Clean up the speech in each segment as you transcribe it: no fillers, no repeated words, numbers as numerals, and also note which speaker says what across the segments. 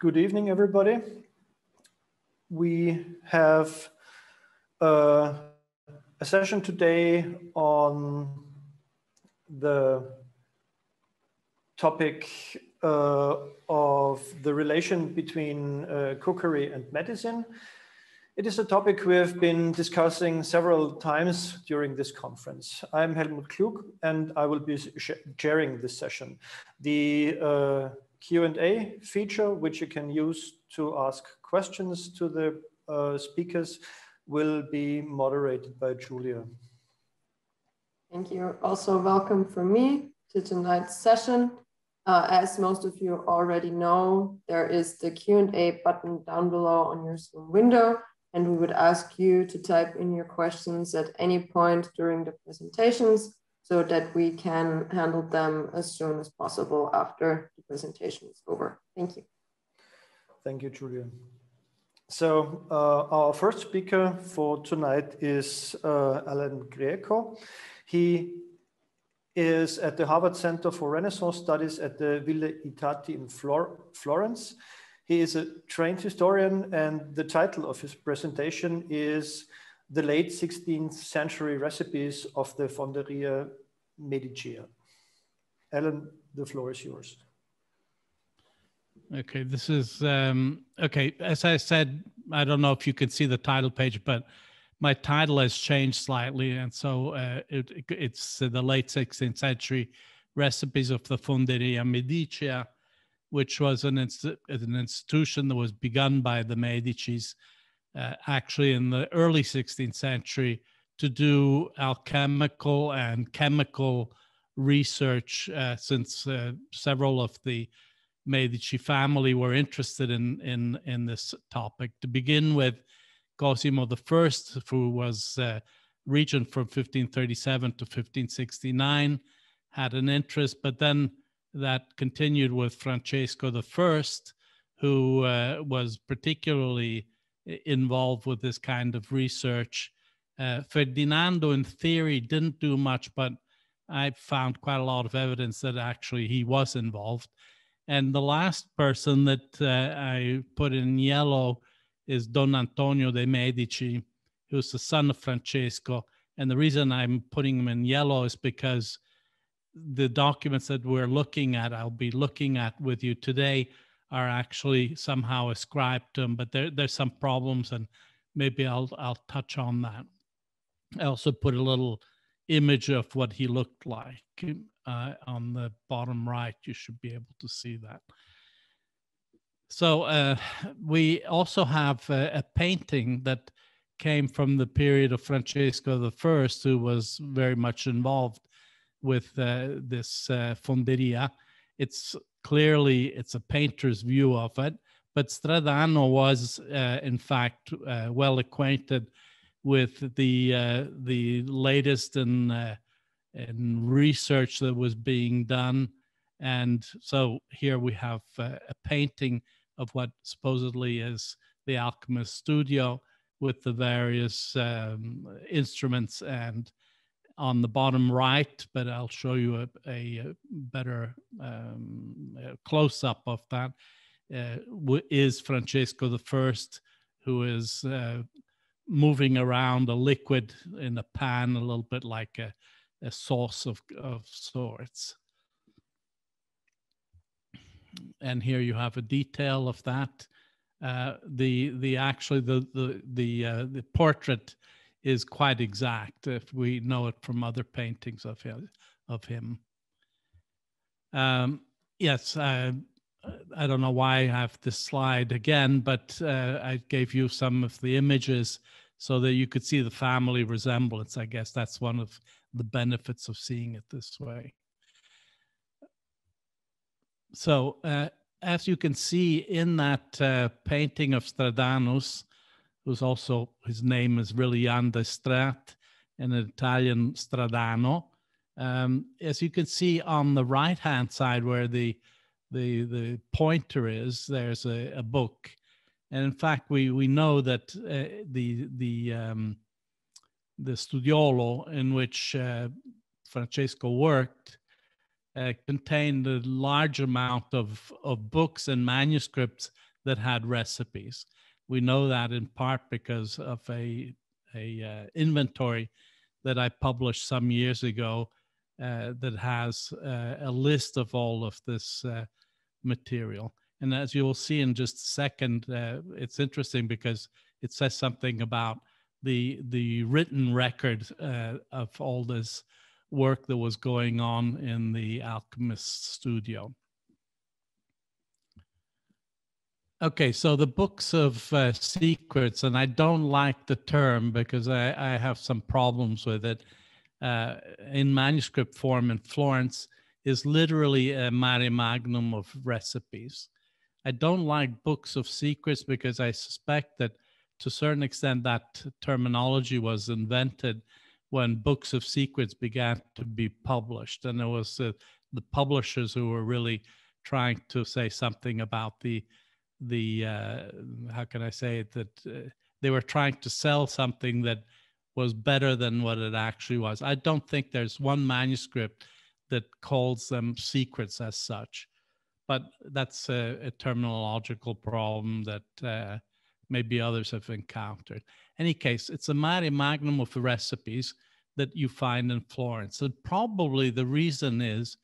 Speaker 1: Good evening, everybody. We have a session today on the topic of the relation between cookery and medicine. It is a topic we have been discussing several times during this conference. I'm Helmut Klug, and I will be chairing this session. The Q&A feature, which you can use to ask questions to the speakers, will be moderated by Julia.
Speaker 2: Thank you. Also welcome from me to tonight's session. As most of you already know, there is the Q&A button down below on your Zoom window, and we would ask you to type in your questions at any point during the presentations so that we can handle them as soon as possible after the presentation is over. Thank you.
Speaker 1: Thank you, Julia. So our first speaker for tonight is Alan Grieco. He is at the Harvard Center for Renaissance Studies at the Ville Itati in Florence. He is a trained historian, and the title of his presentation is The Late 16th Century Recipes of the Fonderia Medici. Alan, the floor is yours.
Speaker 3: Okay, this is, okay, as I said, I don't know if you can see the title page, but my title has changed slightly. And so it's the late 16th century recipes of the Fonderia Medici, which was an institution that was begun by the Medicis actually in the early 16th century to do alchemical and chemical research since several of the Medici family were interested in this topic. To begin with, Cosimo I, who was regent from 1537 to 1569, had an interest, but then that continued with Francesco I, who was particularly involved with this kind of research. Ferdinando, in theory, didn't do much, but I found quite a lot of evidence that actually he was involved. And the last person that I put in yellow is Don Antonio de' Medici, who's the son of Francesco. And the reason I'm putting him in yellow is because the documents that we're looking at, I'll be looking at with you today, are actually somehow ascribed to him, but there's some problems, and maybe I'll touch on that. I also put a little image of what he looked like on the bottom right. You should be able to see that. So we also have a painting that came from the period of Francesco I, who was very much involved with this fonderia. It's clearly, it's a painter's view of it, but Stradano was in fact well acquainted with the latest in research that was being done. And so here we have a painting of what supposedly is the alchemist's studio with the various instruments. And on the bottom right, but I'll show you a better close-up of that, is Francesco I, who is moving around a liquid in a pan, a little bit like a sauce of sorts. And here you have a detail of that. Actually the portrait is quite exact if we know it from other paintings of him. Yes, I don't know why I have this slide again, but I gave you some of the images so that you could see the family resemblance. I guess that's one of the benefits of seeing it this way. So as you can see in that painting of Stradanus, who's also, his name is really Jan de Strat, an Italian Stradano. As you can see on the right-hand side where the pointer is, there's a book. And in fact, we know that the studiolo in which Francesco worked contained a large amount of books and manuscripts that had recipes. We know that in part because of a inventory that I published some years ago that has a list of all of this material. And as you will see in just a second, it's interesting because it says something about the written record of all this work that was going on in the alchemist's studio. Okay, so the books of secrets, and I don't like the term because I have some problems with it, in manuscript form in Florence is literally a mare magnum of recipes. I don't like books of secrets because I suspect that to a certain extent that terminology was invented when books of secrets began to be published. And it was the publishers who were really trying to say something about the how can I say it, that they were trying to sell something that was better than what it actually was. I don't think there's one manuscript that calls them secrets as such, but that's a terminological problem that maybe others have encountered. In any case, it's a mare magnum of the recipes that you find in Florence. And probably the reason is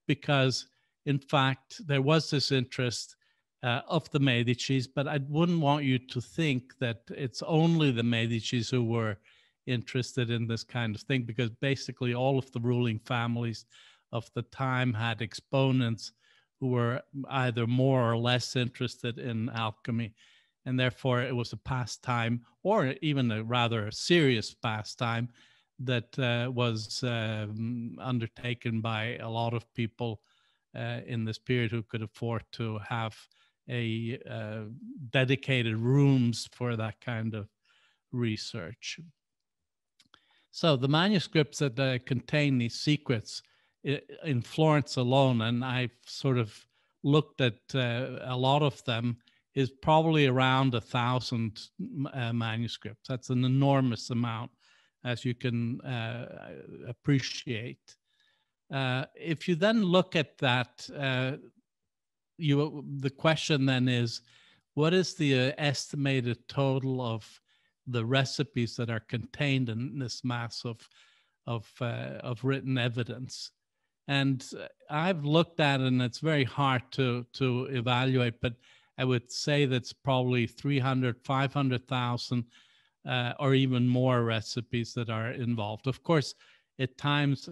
Speaker 3: because, in fact, there was this interest of the Medicis, but I wouldn't want you to think that it's only the Medicis who were interested in this kind of thing, because basically all of the ruling families of the time had exponents who were either more or less interested in alchemy, and therefore it was a pastime, or even a rather serious pastime, that was undertaken by a lot of people in this period who could afford to have a dedicated rooms for that kind of research. So the manuscripts that contain these secrets in Florence alone, and I've sort of looked at a lot of them, is probably around 1,000 manuscripts. That's an enormous amount, as you can appreciate. If you then look at that, the question then is, what is the estimated total of the recipes that are contained in this mass of written evidence? And I've looked at it, and it's very hard to evaluate, but I would say that's probably 300, 500,000 or even more recipes that are involved. Of course, at times,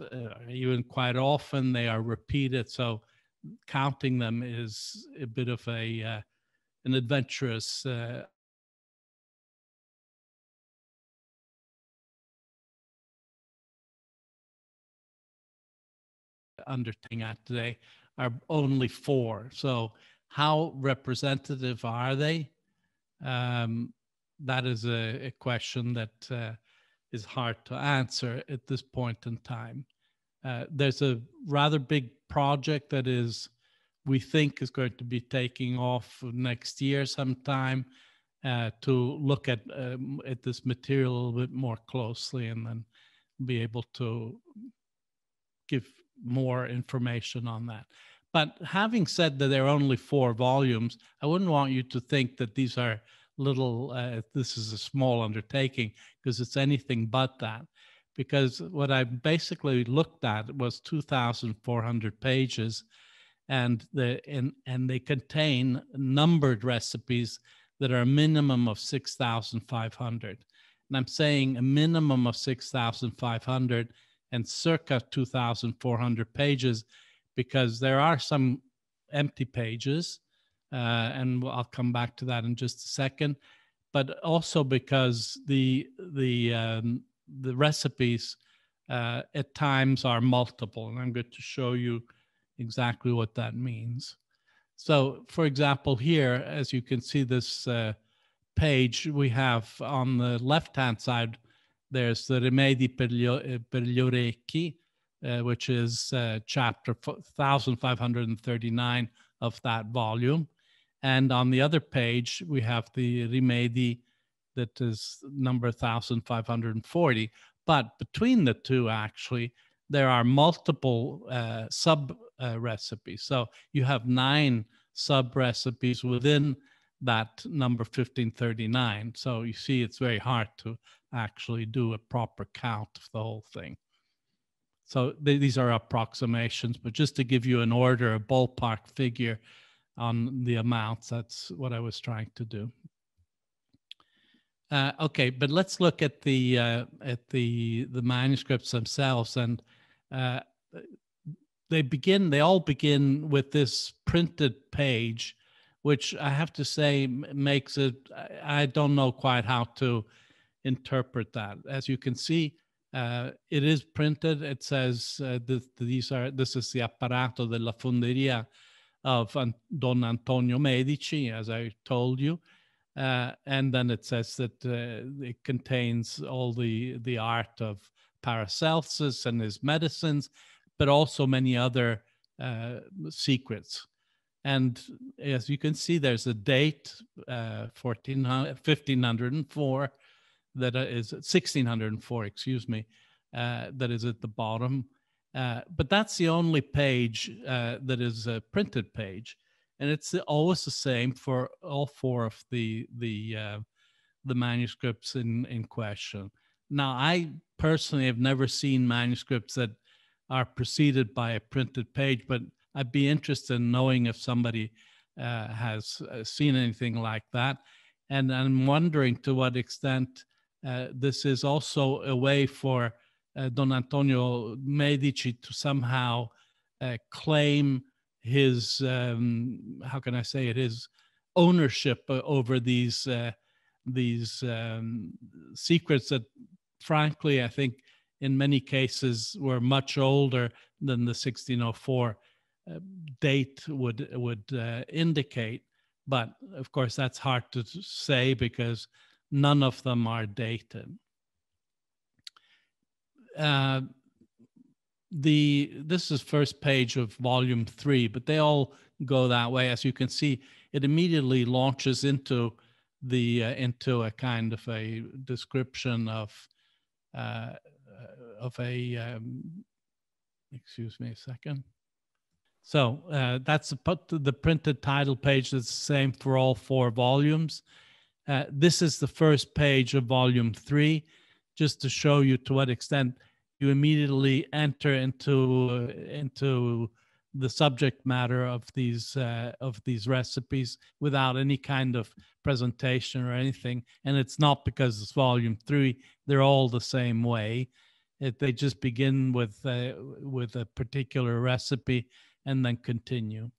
Speaker 3: even quite often, they are repeated. So counting them is a bit of an adventurous undertaking at today. Are only 4. So how representative are they? That is a question that is hard to answer at this point in time. There's a rather big project that we think is going to be taking off next year sometime to look at this material a little bit more closely, and then be able to give more information on that. But having said that there are only 4 volumes, I wouldn't want you to think that these are little, this is a small undertaking, because it's anything but that. Because what I basically looked at was 2,400 pages, and they contain numbered recipes that are a minimum of 6,500. And I'm saying a minimum of 6,500 and circa 2,400 pages, because there are some empty pages, and I'll come back to that in just a second, but also because the recipes at times are multiple, and I'm going to show you exactly what that means. So, for example, here, as you can see this page, we have on the left-hand side, there's the Rimedi per gli orecchi, which is chapter 1539 of that volume. And on the other page, we have the Rimedi that is number 1540. But between the two, actually, there are multiple sub recipes. So you have 9 sub recipes within that number 1539. So you see, it's very hard to actually do a proper count of the whole thing. So these are approximations, but just to give you an order, a ballpark figure on the amounts, that's what I was trying to do. Okay, but let's look at the manuscripts themselves, and they all begin with this printed page, which I have to say makes it, I don't know quite how to interpret that. As you can see, it is printed. It says this is the apparato della fonderia of Don Antonio Medici, as I told you. And then it says that it contains all the art of Paracelsus and his medicines, but also many other secrets. And as you can see, there's a date, 1504, that is 1604, excuse me, that is at the bottom. But that's the only page that is a printed page. And it's always the same for all four of the manuscripts in question. Now, I personally have never seen manuscripts that are preceded by a printed page, but I'd be interested in knowing if somebody has seen anything like that. And I'm wondering to what extent this is also a way for Don Antonio Medici to somehow claim his, how can I say it, his ownership over these secrets that, frankly, I think in many cases were much older than the 1604 date would indicate. But of course, that's hard to say because none of them are dated. This is first page of volume 3, but they all go that way. As you can see, it immediately launches into into a kind of a description of excuse me a second. So that's the printed title page. That's the same for all 4 volumes. This is the first page of volume 3, just to show you to what extent you immediately enter into the subject matter of these recipes without any kind of presentation or anything. And it's not because it's volume 3; they're all the same way. They just begin with a particular recipe and then continue.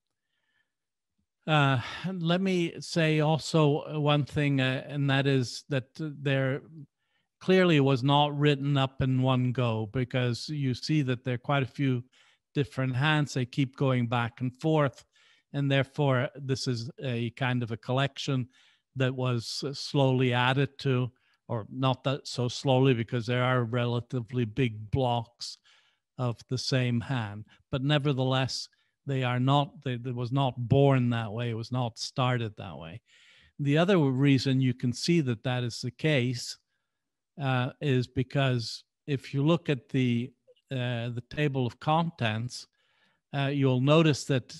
Speaker 3: Let me say also one thing, and that is that there clearly was not written up in one go, because you see that there are quite a few different hands. They keep going back and forth, and therefore this is a kind of a collection that was slowly added to, or not that so slowly, because there are relatively big blocks of the same hand, but nevertheless they are not, it was not born that way, it was not started that way. The other reason you can see that that is the case is because if you look at the table of contents, you'll notice that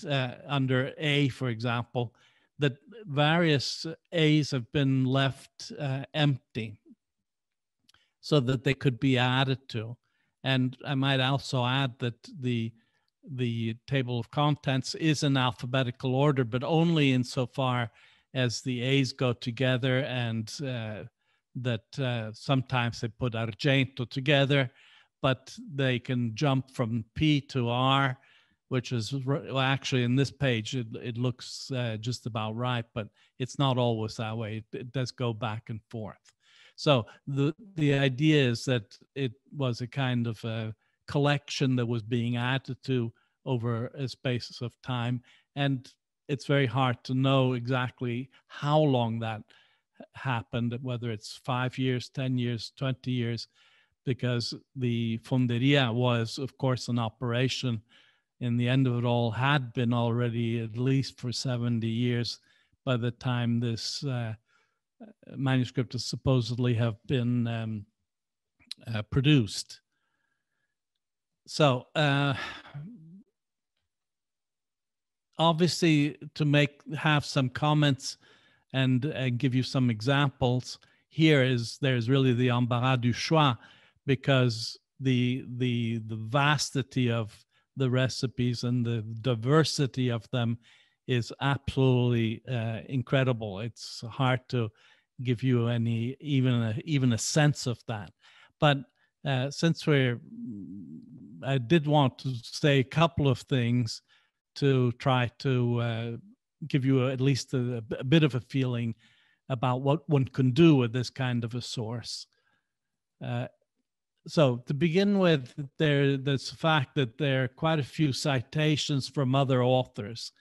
Speaker 3: under A, for example, that various A's have been left empty so that they could be added to. And I might also add that the table of contents is in alphabetical order, but only insofar as the A's go together, and that sometimes they put Argento together, but they can jump from P to R, which is, well, actually in this page, it looks just about right, but it's not always that way. It does go back and forth. So the idea is that it was a kind of a collection that was being added to over a space of time. And it's very hard to know exactly how long that happened, whether it's 5 years, 10 years, 20 years, because the fonderia was, of course, an operation. And the end of it all had been already at least for 70 years by the time this manuscript is supposedly have been produced. So obviously, to have some comments and give you some examples. There's really the embarras du choix, because the vastity of the recipes and the diversity of them is absolutely incredible. It's hard to give you even a sense of that. But since I did want to say a couple of things to try to give you at least a bit of a feeling about what one can do with this kind of a source. So to begin with, there's the fact that there are quite a few citations from other authors.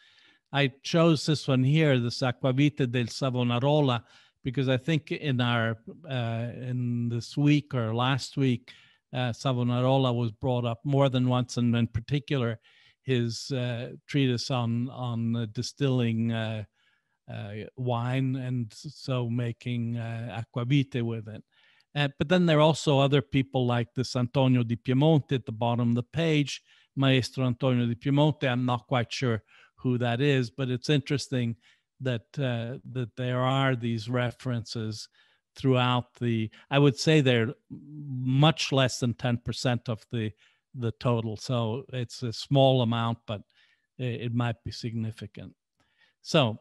Speaker 3: I chose this one here, the Acquavite del Savonarola, because I think in this week or last week, Savonarola was brought up more than once, and in particular, his treatise on distilling wine, and so making aquavite with it. But then there are also other people like this Antonio di Piemonte at the bottom of the page, Maestro Antonio di Piemonte. I'm not quite sure who that is, but it's interesting that that there are these references throughout I would say they're much less than 10% of the total. So it's a small amount, but it might be significant. So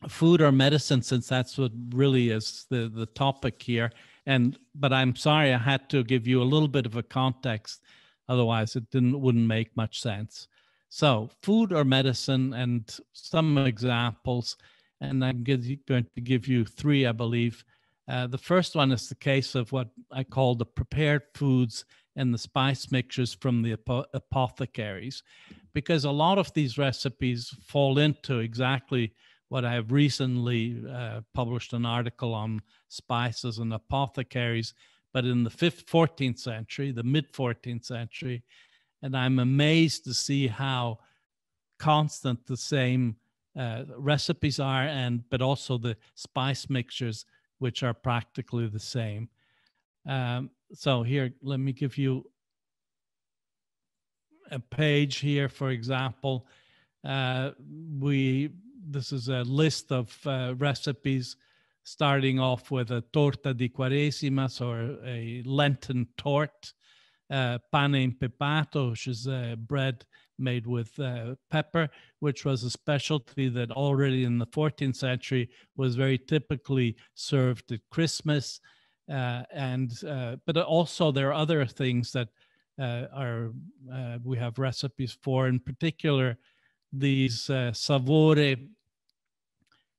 Speaker 3: food or medicine, since that's what really is the topic here. But I'm sorry, I had to give you a little bit of a context, otherwise it wouldn't make much sense. So food or medicine, and some examples, and I'm going to give you three, I believe. The first one is the case of what I call the prepared foods and the spice mixtures from the apothecaries, because a lot of these recipes fall into exactly what I have recently published an article on spices and apothecaries, but in the 14th century, the mid-14th century, and I'm amazed to see how constant the same recipes are, but also the spice mixtures, which are practically the same. So here, let me give you a page here, for example. This is a list of recipes, starting off with a torta di quaresimas, or a Lenten torte, pane impepato, which is bread made with pepper, which was a specialty that already in the 14th century was very typically served at Christmas. But also there are other things that we have recipes for, in particular these savore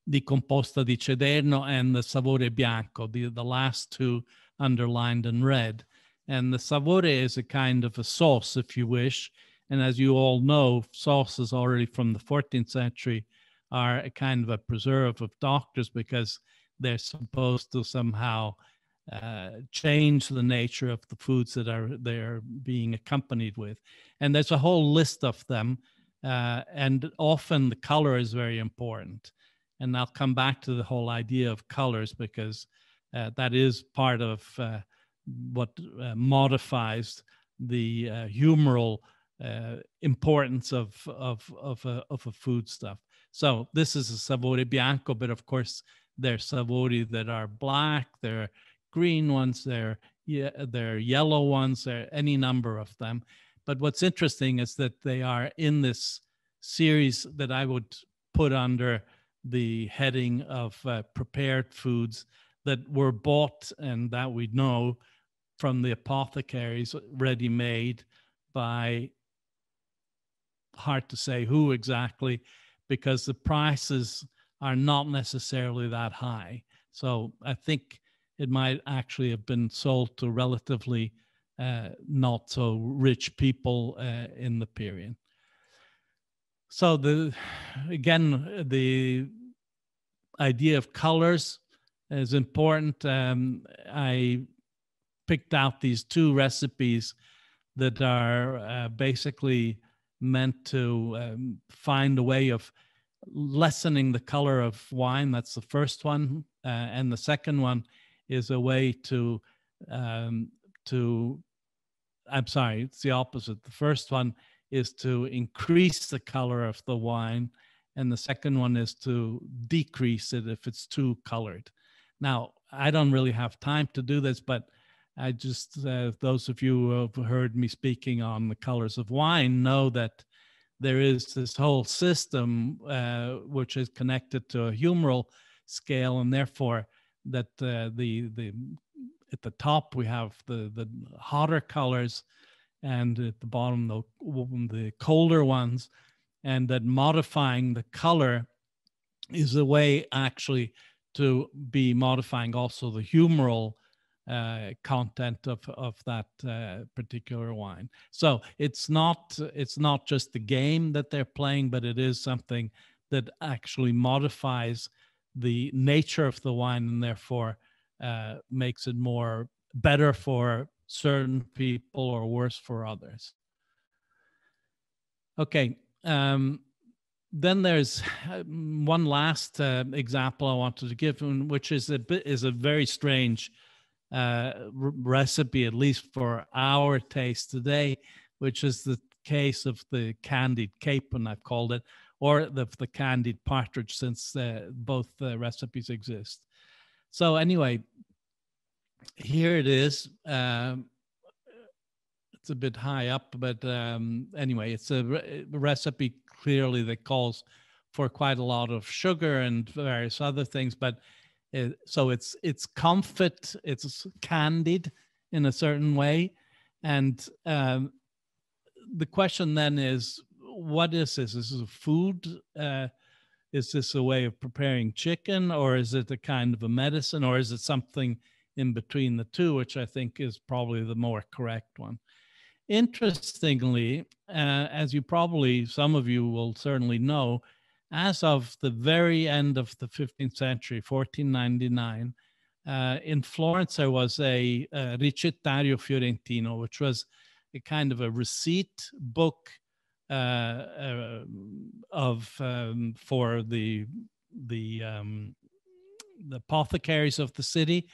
Speaker 3: di composta di cederno and the savore bianco, the last two underlined in red. And the savore is a kind of a sauce, if you wish. And as you all know, sauces already from the 14th century are a kind of a preserve of doctors, because they're supposed to somehow change the nature of the foods that they're being accompanied with. And there's a whole list of them. And often the color is very important. And I'll come back to the whole idea of colors, because that is part of what modifies the humoral importance of a foodstuff. So this is a savore bianco, but of course there's savori that are black, there are green ones, there are yellow ones, there are any number of them. But what's interesting is that they are in this series that I would put under the heading of prepared foods that were bought, and that we know from the apothecaries, ready-made by, hard to say who exactly, because the prices are not necessarily that high. So I think it might actually have been sold to relatively not so rich people in the period. So again, the idea of colors is important. I picked out these two recipes that are basically meant to find a way of lessening the color of wine. That's the first one. And the second one is a way I'm sorry, it's the opposite. The first one is to increase the color of the wine, And the second one is to decrease it if it's too colored. Now, I don't really have time to do this, but I just, those of you who have heard me speaking on the colors of wine know that there is this whole system which is connected to a humoral scale, and therefore that at the top we have the hotter colors, and at the bottom the colder ones, and that modifying the color is a way actually to be modifying also the humoral content of that particular wine. So it's not just the game that they're playing, but it is something that actually modifies the nature of the wine, and therefore makes it better for certain people or worse for others. Okay. Then there's one last example I wanted to give, which is a very strange recipe, at least for our taste today, which is the case of the candied capon, I've called it, or the candied partridge, since both recipes exist. So anyway, here it is. It's a bit high up, but anyway, it's a recipe clearly that calls for quite a lot of sugar and various other things, but so it's comfit, it's candied in a certain way. And the question then is, what is this? Is this a food? Is this a way of preparing chicken, or is it a kind of a medicine, or is it something in between the two, which I think is probably the more correct one? Interestingly, as you probably, some of you will certainly know, as of the very end of the 15th century, 1499, in Florence, there was a Ricettario Fiorentino, which was a kind of a receipt book for the apothecaries of the city,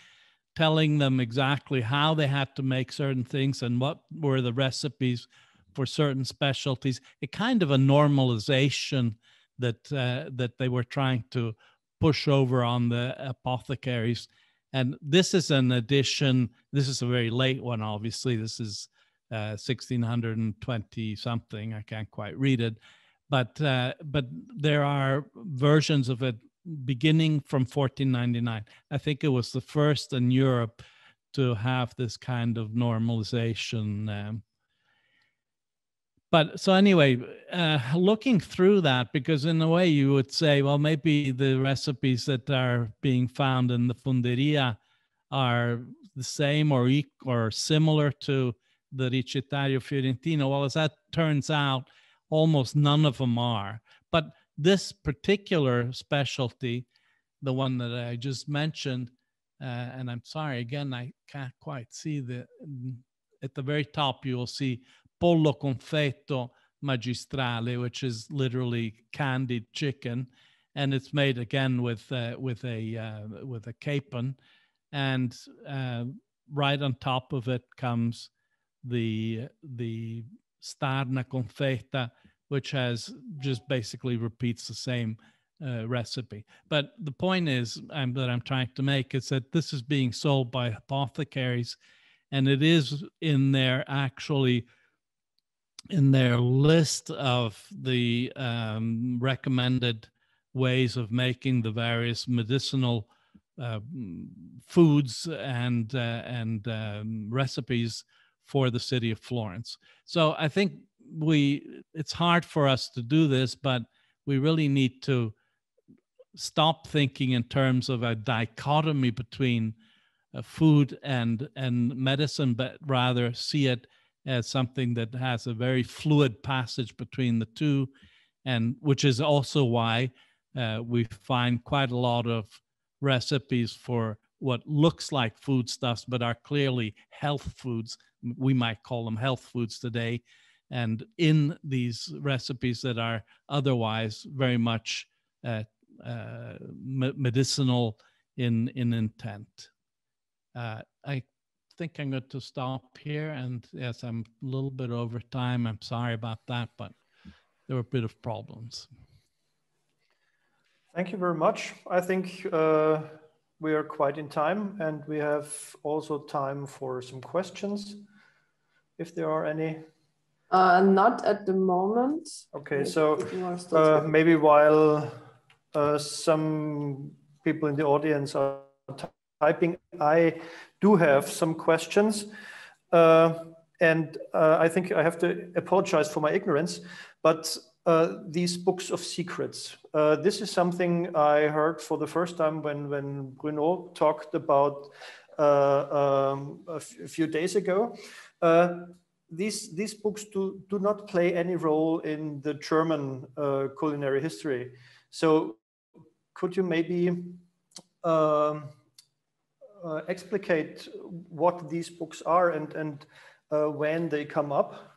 Speaker 3: telling them exactly how they had to make certain things and what were the recipes for certain specialties. A kind of a normalization that they were trying to push over on the apothecaries. And this is an edition. This is a very late one, obviously. This is 1620 something. I can't quite read it, but there are versions of it beginning from 1499. I think it was the first in Europe to have this kind of normalization. But so anyway, looking through that, because in a way you would say, well, maybe the recipes that are being found in the Funderia are the same or similar to the Ricettario Fiorentino. Well, as that turns out, almost none of them are. But this particular specialty, the one that I just mentioned, and I'm sorry, again, I can't quite see at the very top, you will see pollo confetto magistrale, which is literally candied chicken. And it's made again with a capon. And right on top of it comes the starna confetta, which has just basically repeats the same recipe. But the point is that I'm trying to make is that this is being sold by apothecaries, and it is in their list of the recommended ways of making the various medicinal foods and recipes for the city of Florence. So I think it's hard for us to do this, but we really need to stop thinking in terms of a dichotomy between food and medicine, but rather see it as something that has a very fluid passage between the two, and which is also why we find quite a lot of recipes for what looks like foodstuffs, but are clearly health foods. We might call them health foods today. And in these recipes that are otherwise very much medicinal in intent. I think I'm going to stop here. And yes, I'm a little bit over time. I'm sorry about that, but there were a bit of problems.
Speaker 1: Thank you very much. I think we are quite in time, and we have also time for some questions, if there are any.
Speaker 2: Not at the moment.
Speaker 1: Okay, so maybe while some people in the audience are typing, I do have some questions. And I think I have to apologize for my ignorance, but these books of secrets, this is something I heard for the first time when Bruno talked about a few days ago. These books do not play any role in the German culinary history. So could you maybe explicate what these books are and when they come up?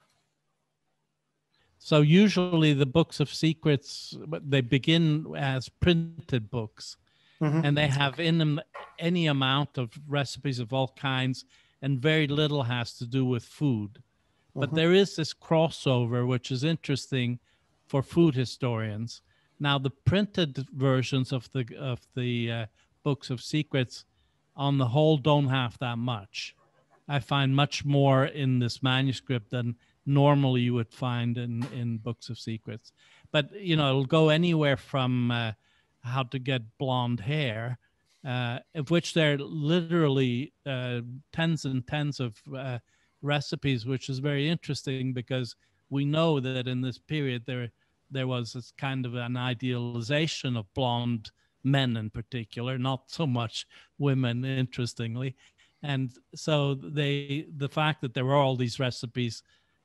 Speaker 3: So usually the books of secrets, they begin as printed books, and they have in them any amount of recipes of all kinds, and very little has to do with food. But there is this crossover, which is interesting for food historians. Now, the printed versions of the books of secrets, on the whole, don't have that much. I find much more in this manuscript than normally you would find in books of secrets. But, you know, it'll go anywhere from how to get blonde hair, of which there are literally tens and tens of recipes, which is very interesting because we know that in this period there was this kind of an idealization of blonde men in particular, not so much women, interestingly. And so the fact that there were all these recipes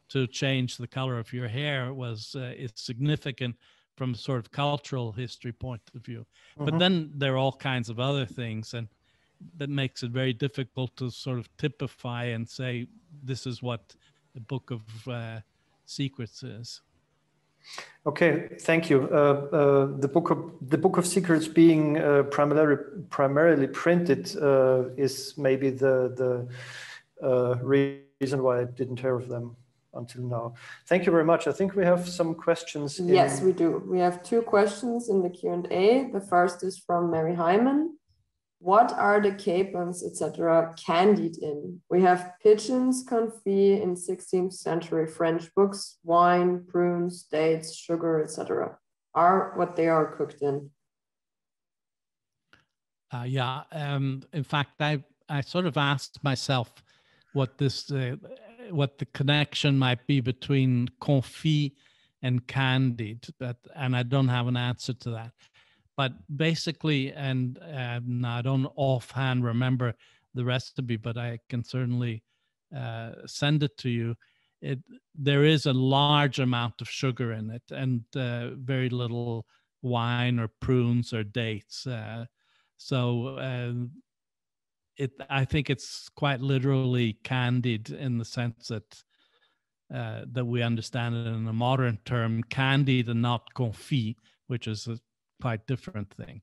Speaker 3: to change the color of your hair is significant from a sort of cultural history point of view. But then there are all kinds of other things, and that makes it very difficult to sort of typify and say this is what the book of secrets is.
Speaker 1: Okay, thank you. The book of secrets being primarily printed is maybe the reason why I didn't hear of them until now. Thank you very much. I think we have some questions.
Speaker 2: Yes, we do. We have two questions in the Q&A. The first is from Mary Hyman. What are the capons, etc., candied in? We have pigeons, confit in 16th century French books, wine, prunes, dates, sugar, etc. are what they are cooked in.
Speaker 3: In fact, I sort of asked myself what what the connection might be between confit and candied, and I don't have an answer to that. But basically, and I don't offhand remember the recipe, but I can certainly send it to you. There is a large amount of sugar in it, and very little wine or prunes or dates. I think it's quite literally candied in the sense that that we understand it in a modern term, candied and not confit, which is a quite different thing.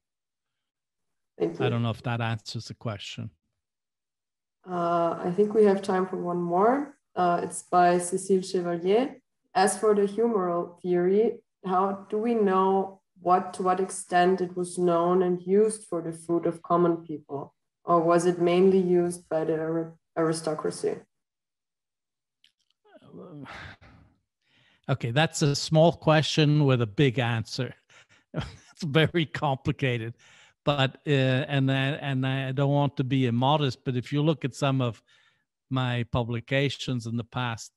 Speaker 2: Thank you.
Speaker 3: I don't know if that answers the question.
Speaker 2: I think we have time for one more. It's by Cécile Chevalier. As for the humoral theory, how do we know to what extent it was known and used for the food of common people? Or was it mainly used by the aristocracy?
Speaker 3: Okay, that's a small question with a big answer. It's very complicated, but and I don't want to be immodest, but if you look at some of my publications in the past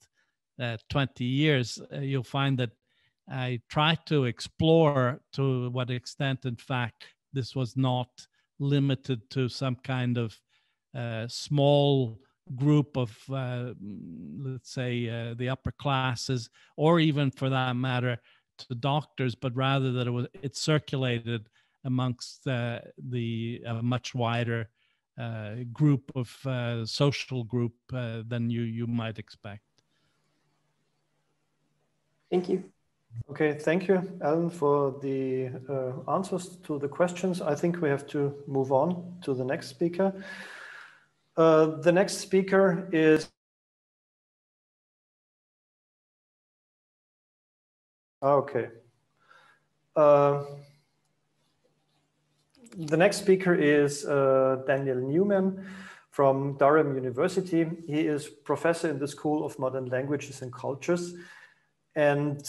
Speaker 3: 20 years, you'll find that I try to explore to what extent, in fact, this was not limited to some kind of small group of, let's say, the upper classes, or even for that matter, to doctors, but rather that it circulated amongst the much wider group of social group than you might expect.
Speaker 2: Thank you.
Speaker 1: Okay, thank you, Alan, for the answers to the questions. I think we have to move on to the next speaker. The next speaker is okay. The next speaker is Daniel Newman from Durham University. He is professor in the School of Modern Languages and Cultures. And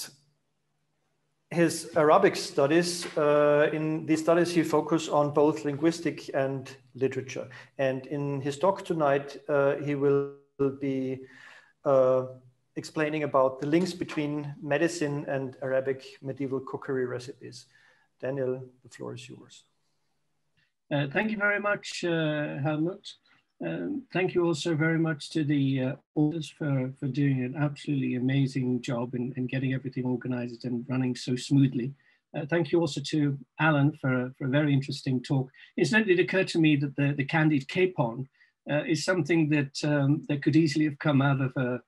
Speaker 1: his Arabic studies, in these studies, he focuses on both linguistic and literature. And in his talk tonight, he will be explaining about the links between medicine and Arabic medieval cookery recipes. Daniel, the floor is yours.
Speaker 4: Thank you very much, Helmut. Thank you also very much to the authors for doing an absolutely amazing job in getting everything organized and running so smoothly. Thank you also to Alan for a very interesting talk. Incidentally, it occurred to me that the candied capon is something that that could easily have come out of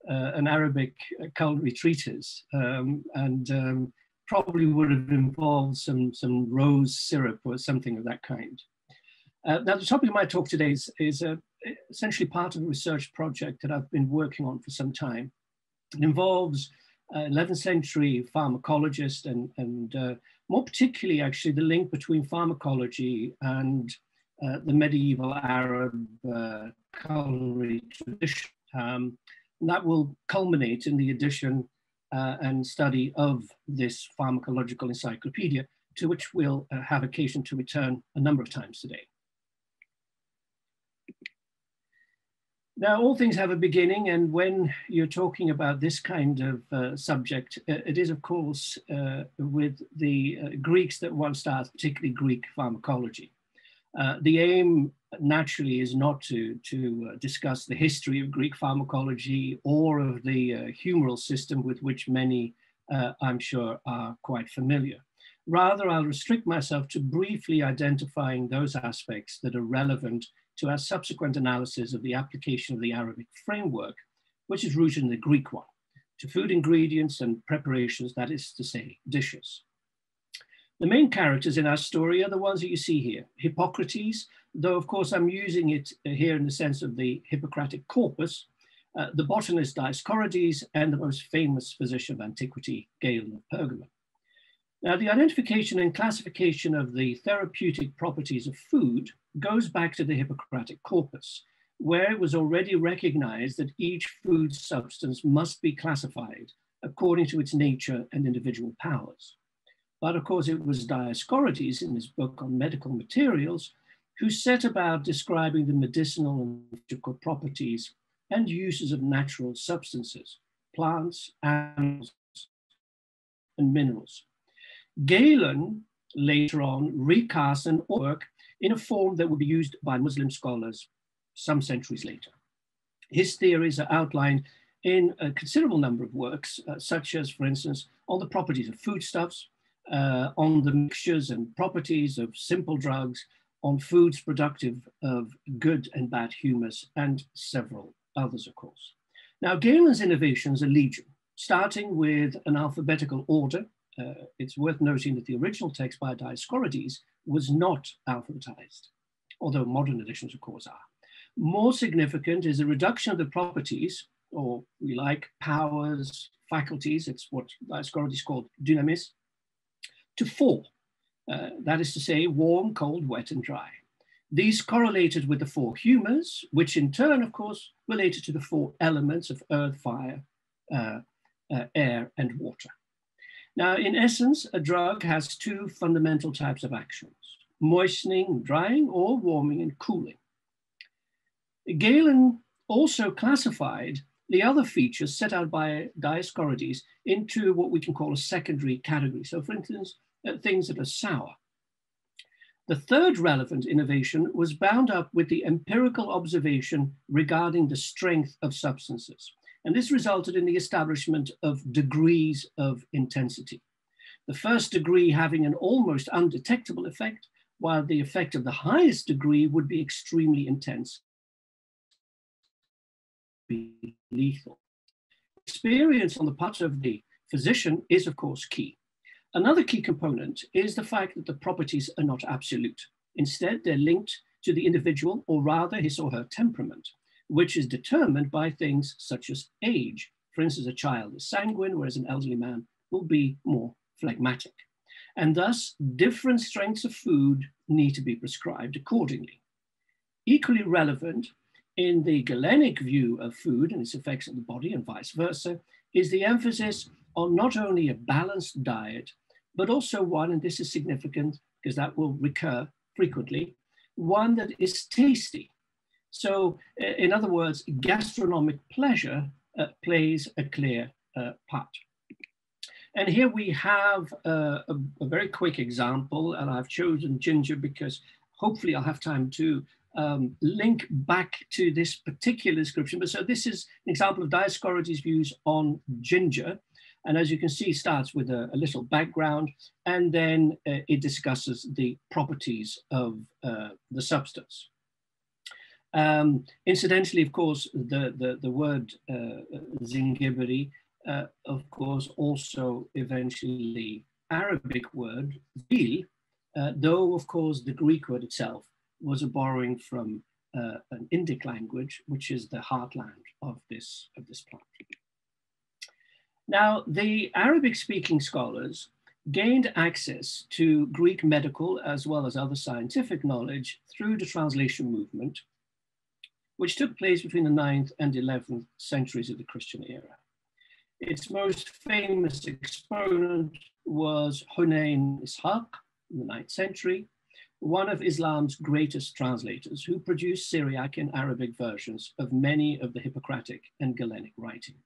Speaker 4: an Arabic culinary treatise, and probably would have involved some rose syrup or something of that kind. Now, the topic of my talk today is essentially part of a research project that I've been working on for some time. It involves 11th century pharmacologists and more particularly actually the link between pharmacology and the medieval Arab culinary tradition. And that will culminate in the edition and study of this pharmacological encyclopedia, to which we'll have occasion to return a number of times today. Now, all things have a beginning, and when you're talking about this kind of subject, it is, of course, with the Greeks that one starts, particularly Greek pharmacology. The aim, naturally, is not to discuss the history of Greek pharmacology or of the humoral system with which many, I'm sure, are quite familiar. Rather, I'll restrict myself to briefly identifying those aspects that are relevant to our subsequent analysis of the application of the Arabic framework, which is rooted in the Greek one, to food ingredients and preparations, that is to say, dishes. The main characters in our story are the ones that you see here. Hippocrates, though of course I'm using it here in the sense of the Hippocratic corpus, the botanist Dioscorides, and the most famous physician of antiquity, Galen of Pergamon. Now, the identification and classification of the therapeutic properties of food goes back to the Hippocratic corpus, where it was already recognized that each food substance must be classified according to its nature and individual powers. But of course, it was Dioscorides in his book on medical materials who set about describing the medicinal and physical properties and uses of natural substances, plants, animals, and minerals. Galen later on recast an work in a form that would be used by Muslim scholars some centuries later. His theories are outlined in a considerable number of works, such as, for instance, on the properties of foodstuffs, on the mixtures and properties of simple drugs, on foods productive of good and bad humours, and several others, of course. Now, Galen's innovations are legion, starting with an alphabetical order. It's worth noting that the original text by Dioscorides was not alphabetized, although modern editions, of course, are. More significant is the reduction of the properties, or we like powers, faculties, it's what Dioscorides called dynamis, to 4. That is to say, warm, cold, wet, and dry. These correlated with the 4 humours, which in turn, of course, related to the 4 elements of earth, fire, air, and water. Now, in essence, a drug has 2 fundamental types of actions: moistening and drying, or warming and cooling. Galen also classified the other features set out by Dioscorides into what we can call a secondary category. So, for instance, things that are sour. The third relevant innovation was bound up with the empirical observation regarding the strength of substances. And this resulted in the establishment of degrees of intensity. The first degree having an almost undetectable effect, while the effect of the highest degree would be extremely intense, be lethal. Experience on the part of the physician is, of course, key. Another key component is the fact that the properties are not absolute. Instead, they're linked to the individual, or rather his or her temperament, which is determined by things such as age. For instance, a child is sanguine, whereas an elderly man will be more phlegmatic. And thus, different strengths of food need to be prescribed accordingly. Equally relevant in the Galenic view of food and its effects on the body and vice versa is the emphasis on not only a balanced diet, but also one, and this is significant because that will recur frequently, one that is tasty. So in other words, gastronomic pleasure plays a clear part. And here we have a very quick example, and I've chosen ginger because hopefully I'll have time to link back to this particular description. But so this is an example of Dioscorides' views on ginger. And as you can see, starts with a little background, and then it discusses the properties of the substance. Incidentally, of course, the word zingiberi, of course, also eventually Arabic word, vil, though, of course, the Greek word itself was a borrowing from an Indic language, which is the heartland of this plant. Now, the Arabic-speaking scholars gained access to Greek medical as well as other scientific knowledge through the translation movement, which took place between the 9th and 11th centuries of the Christian era. Its most famous exponent was Hunayn Ishaq in the 9th century, one of Islam's greatest translators, who produced Syriac and Arabic versions of many of the Hippocratic and Galenic writings.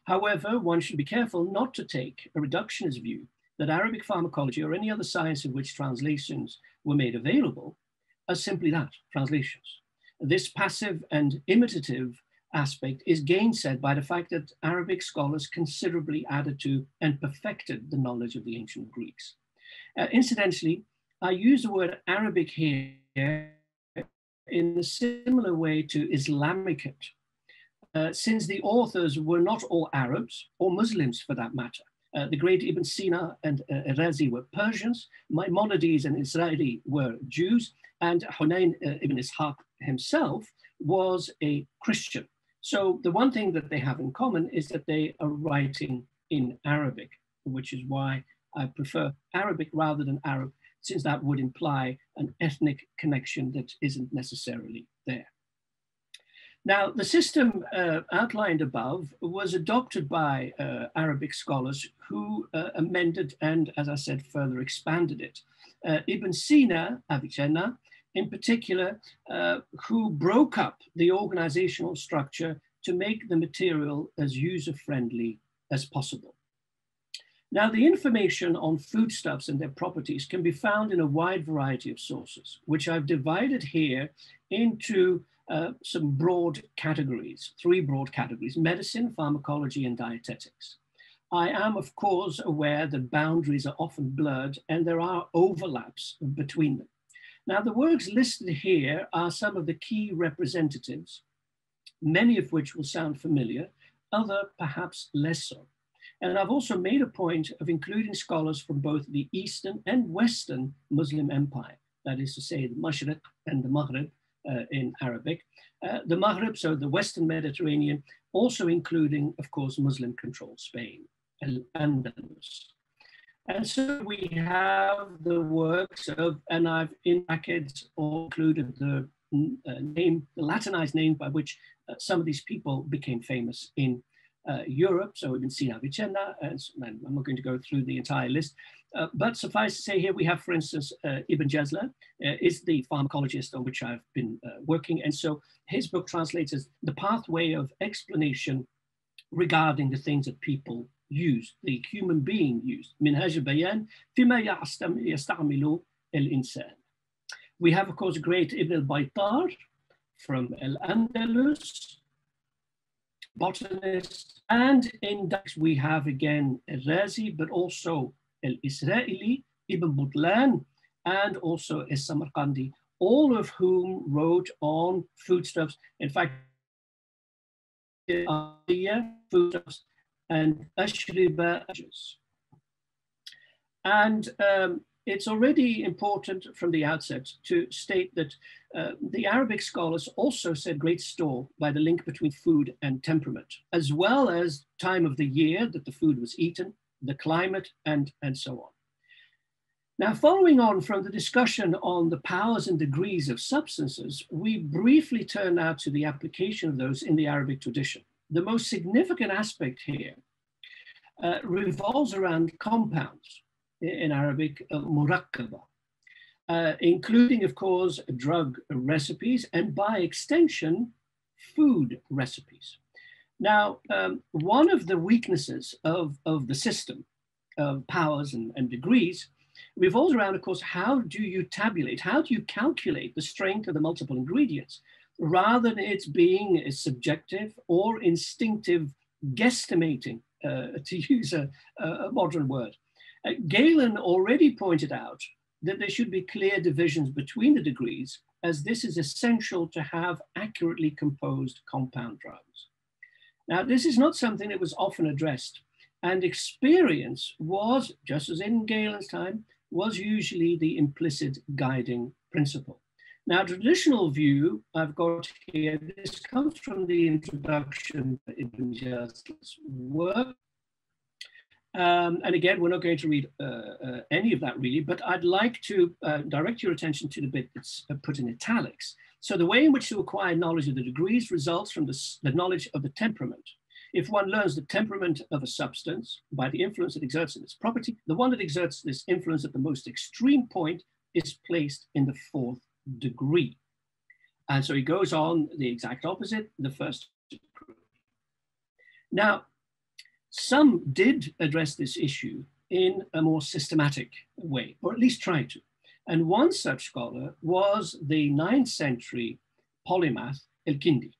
Speaker 4: However, one should be careful not to take a reductionist view that Arabic pharmacology or any other science in which translations were made available as simply that, translations. This passive and imitative aspect is gainsaid by the fact that Arabic scholars considerably added to and perfected the knowledge of the ancient Greeks. Incidentally, I use the word Arabic here in a similar way to Islamicate, since the authors were not all Arabs or Muslims for that matter. The great Ibn Sina and Razi were Persians, Maimonides and Israeli were Jews, and Hunayn ibn Ishaq himself was a Christian. So the one thing that they have in common is that they are writing in Arabic, which is why I prefer Arabic rather than Arab, since that would imply an ethnic connection that isn't necessarily there. Now, the system outlined above was adopted by Arabic scholars who amended and, as I said, further expanded it. Ibn Sina, Avicenna, in particular, who broke up the organizational structure to make the material as user-friendly as possible. Now, the information on foodstuffs and their properties can be found in a wide variety of sources, which I've divided here into some broad categories, 3 broad categories: medicine, pharmacology, and dietetics. I am, of course, aware that boundaries are often blurred and there are overlaps between them. Now, the works listed here are some of the key representatives, many of which will sound familiar, other perhaps less so. And I've also made a point of including scholars from both the Eastern and Western Muslim empire, that is to say the Mashriq and the Maghrib in Arabic. The Maghrib, so the Western Mediterranean, also including, of course, Muslim-controlled Spain, Al-Andalus. And so we have the works of, and I've in brackets included the name, the Latinized name by which some of these people became famous in Europe. So Ibn Sina, Avicenna, and I'm not going to go through the entire list, but suffice to say here we have, for instance, Ibn Jazla is the pharmacologist on which I've been working. And so his book translates as the pathway of explanation regarding the things that people use, the human being used. Minhaj al-Bayan fima yasta'milu al-insan. We have, of course, great Ibn al-Baytar from Al-Andalus, botanist, and in Dax we have again Razi, but also Al-Israeli, Ibn Butlan, and also As-Samarkandi, all of whom wrote on foodstuffs. In fact, foodstuffs and ashriba. And it's already important from the outset to state that the Arabic scholars also set great store by the link between food and temperament, as well as time of the year that the food was eaten, the climate, and so on. Now, following on from the discussion on the powers and degrees of substances, we briefly turn now to the application of those in the Arabic tradition. The most significant aspect here revolves around compounds, in Arabic, murakkaba, including, of course, drug recipes and by extension, food recipes. Now, one of the weaknesses of the system of powers and degrees revolves around, of course, how do you tabulate, how do you calculate the strength of the multiple ingredients, rather than it being a subjective or instinctive guesstimating, to use a modern word. Galen already pointed out that there should be clear divisions between the degrees, as this is essential to have accurately composed compound drugs. Now, this is not something that was often addressed, and experience was, just as in Galen's time, was usually the implicit guiding principle. Now, traditional view I've got here, this comes from the introduction to Ibn Jazl's work. And again, we're not going to read any of that really, but I'd like to direct your attention to the bit that's put in italics. So the way in which to acquire knowledge of the degrees results from the knowledge of the temperament. If one learns the temperament of a substance by the influence it exerts in its property, the one that exerts this influence at the most extreme point is placed in the 4th degree. And so he goes on the exact opposite, the 1st degree. Now, some did address this issue in a more systematic way, or at least try to. And one such scholar was the 9th century polymath Al-Kindi.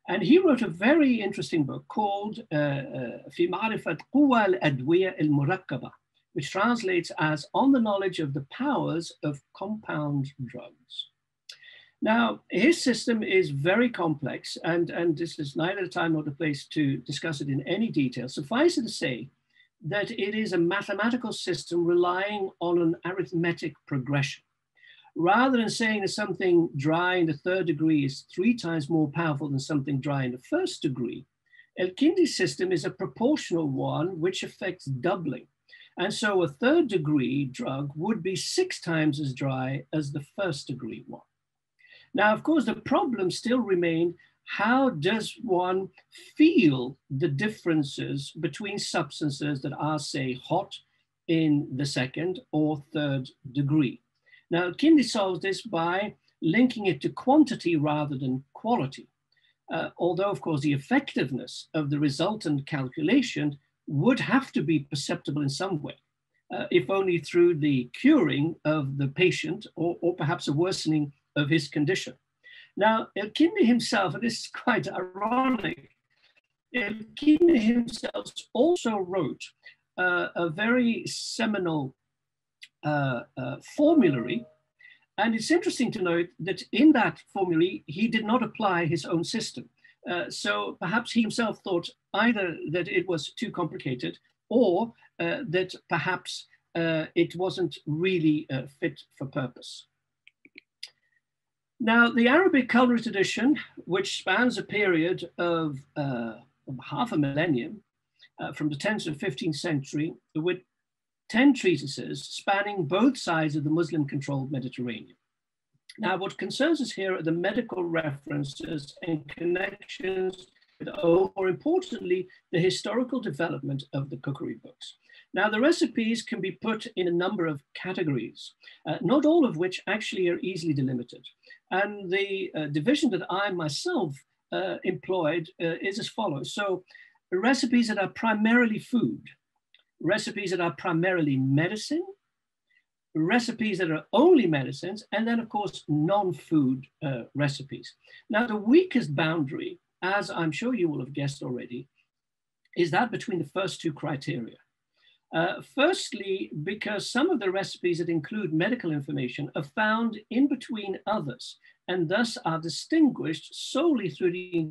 Speaker 4: And he wrote a very interesting book called في معرفة قوى الأدوية المركبة, which translates as On the Knowledge of the Powers of Compound Drugs. Now, his system is very complex, and this is neither the time nor the place to discuss it in any detail. Suffice it to say that it is a mathematical system relying on an arithmetic progression. Rather than saying that something dry in the 3rd degree is 3 times more powerful than something dry in the 1st degree, Al-Kindi's system is a proportional one which affects doubling. And so a 3rd degree drug would be 6 times as dry as the 1st degree one. Now, of course, the problem still remained, how does one feel the differences between substances that are, say, hot in the 2nd or 3rd degree? Now, Kindi solves this by linking it to quantity rather than quality. Although, of course, the effectiveness of the resultant calculation would have to be perceptible in some way, if only through the curing of the patient or perhaps a worsening of his condition. Now, Al-Kindi himself, and this is quite ironic, Al-Kindi himself also wrote a very seminal formulary. And it's interesting to note that in that formulary, he did not apply his own system. So perhaps he himself thought either that it was too complicated or that perhaps it wasn't really fit for purpose. Now, the Arabic culinary tradition, which spans a period of half a millennium, from the 10th to 15th century, with 10 treatises spanning both sides of the Muslim-controlled Mediterranean. Now, what concerns us here are the medical references and connections with, or importantly, the historical development of the cookery books. Now, the recipes can be put in a number of categories, not all of which actually are easily delimited. And the division that I myself employed is as follows. So, recipes that are primarily food, recipes that are primarily medicine, recipes that are only medicines, and then, of course, non-food recipes. Now, the weakest boundary, as I'm sure you will have guessed already, is that between the first 2 criteria. Firstly, because some of the recipes that include medical information are found in between others, and thus are distinguished solely through the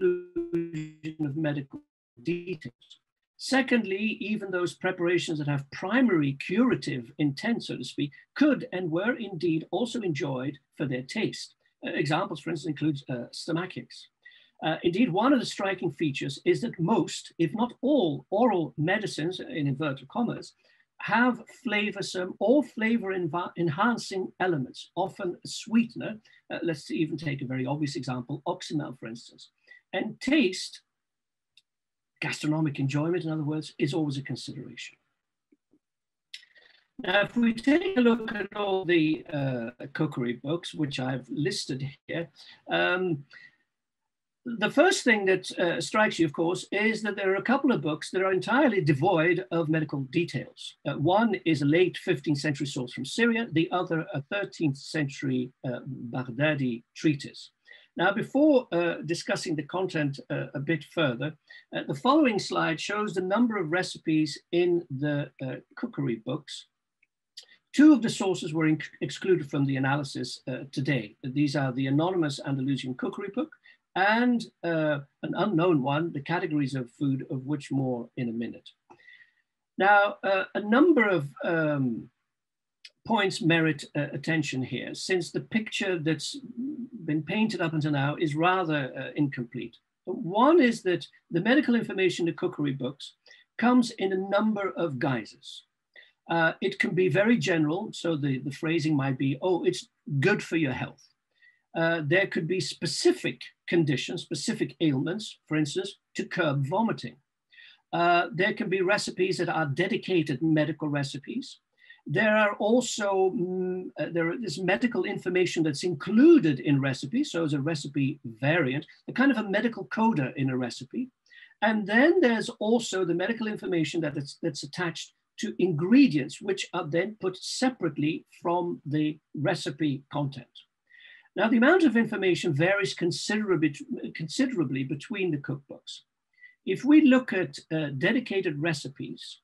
Speaker 4: inclusion of medical details. Secondly, even those preparations that have primary curative intent, so to speak, could and were indeed also enjoyed for their taste. Examples, for instance, include stomachics. Indeed, one of the striking features is that most, if not all, oral medicines, in inverted commas, have flavorsome or flavor enhancing elements, often a sweetener. Let's even take a very obvious example, oxymel, for instance. And taste, gastronomic enjoyment, in other words, is always a consideration. Now, if we take a look at all the cookery books, which I've listed here, the first thing that strikes you, of course, is that there are a couple of books that are entirely devoid of medical details. One is a late 15th century source from Syria, the other a 13th century Baghdadi treatise. Now, before discussing the content a bit further, the following slide shows the number of recipes in the cookery books. Two of the sources were excluded from the analysis today. These are the anonymous Andalusian cookery book and an unknown one, the categories of food, of which more in a minute. Now, a number of points merit attention here, since the picture that's been painted up until now is rather incomplete. One is that the medical information in the cookery books comes in a number of guises. It can be very general, so the phrasing might be, oh, it's good for your health. There could be specific conditions, specific ailments, for instance, to curb vomiting. There can be recipes that are dedicated medical recipes. There are also, there is medical information that's included in recipes, so as a recipe variant, a kind of a medical coda in a recipe. And then there's also the medical information that's attached to ingredients, which are then put separately from the recipe content. Now, the amount of information varies considerably between the cookbooks. If we look at dedicated recipes,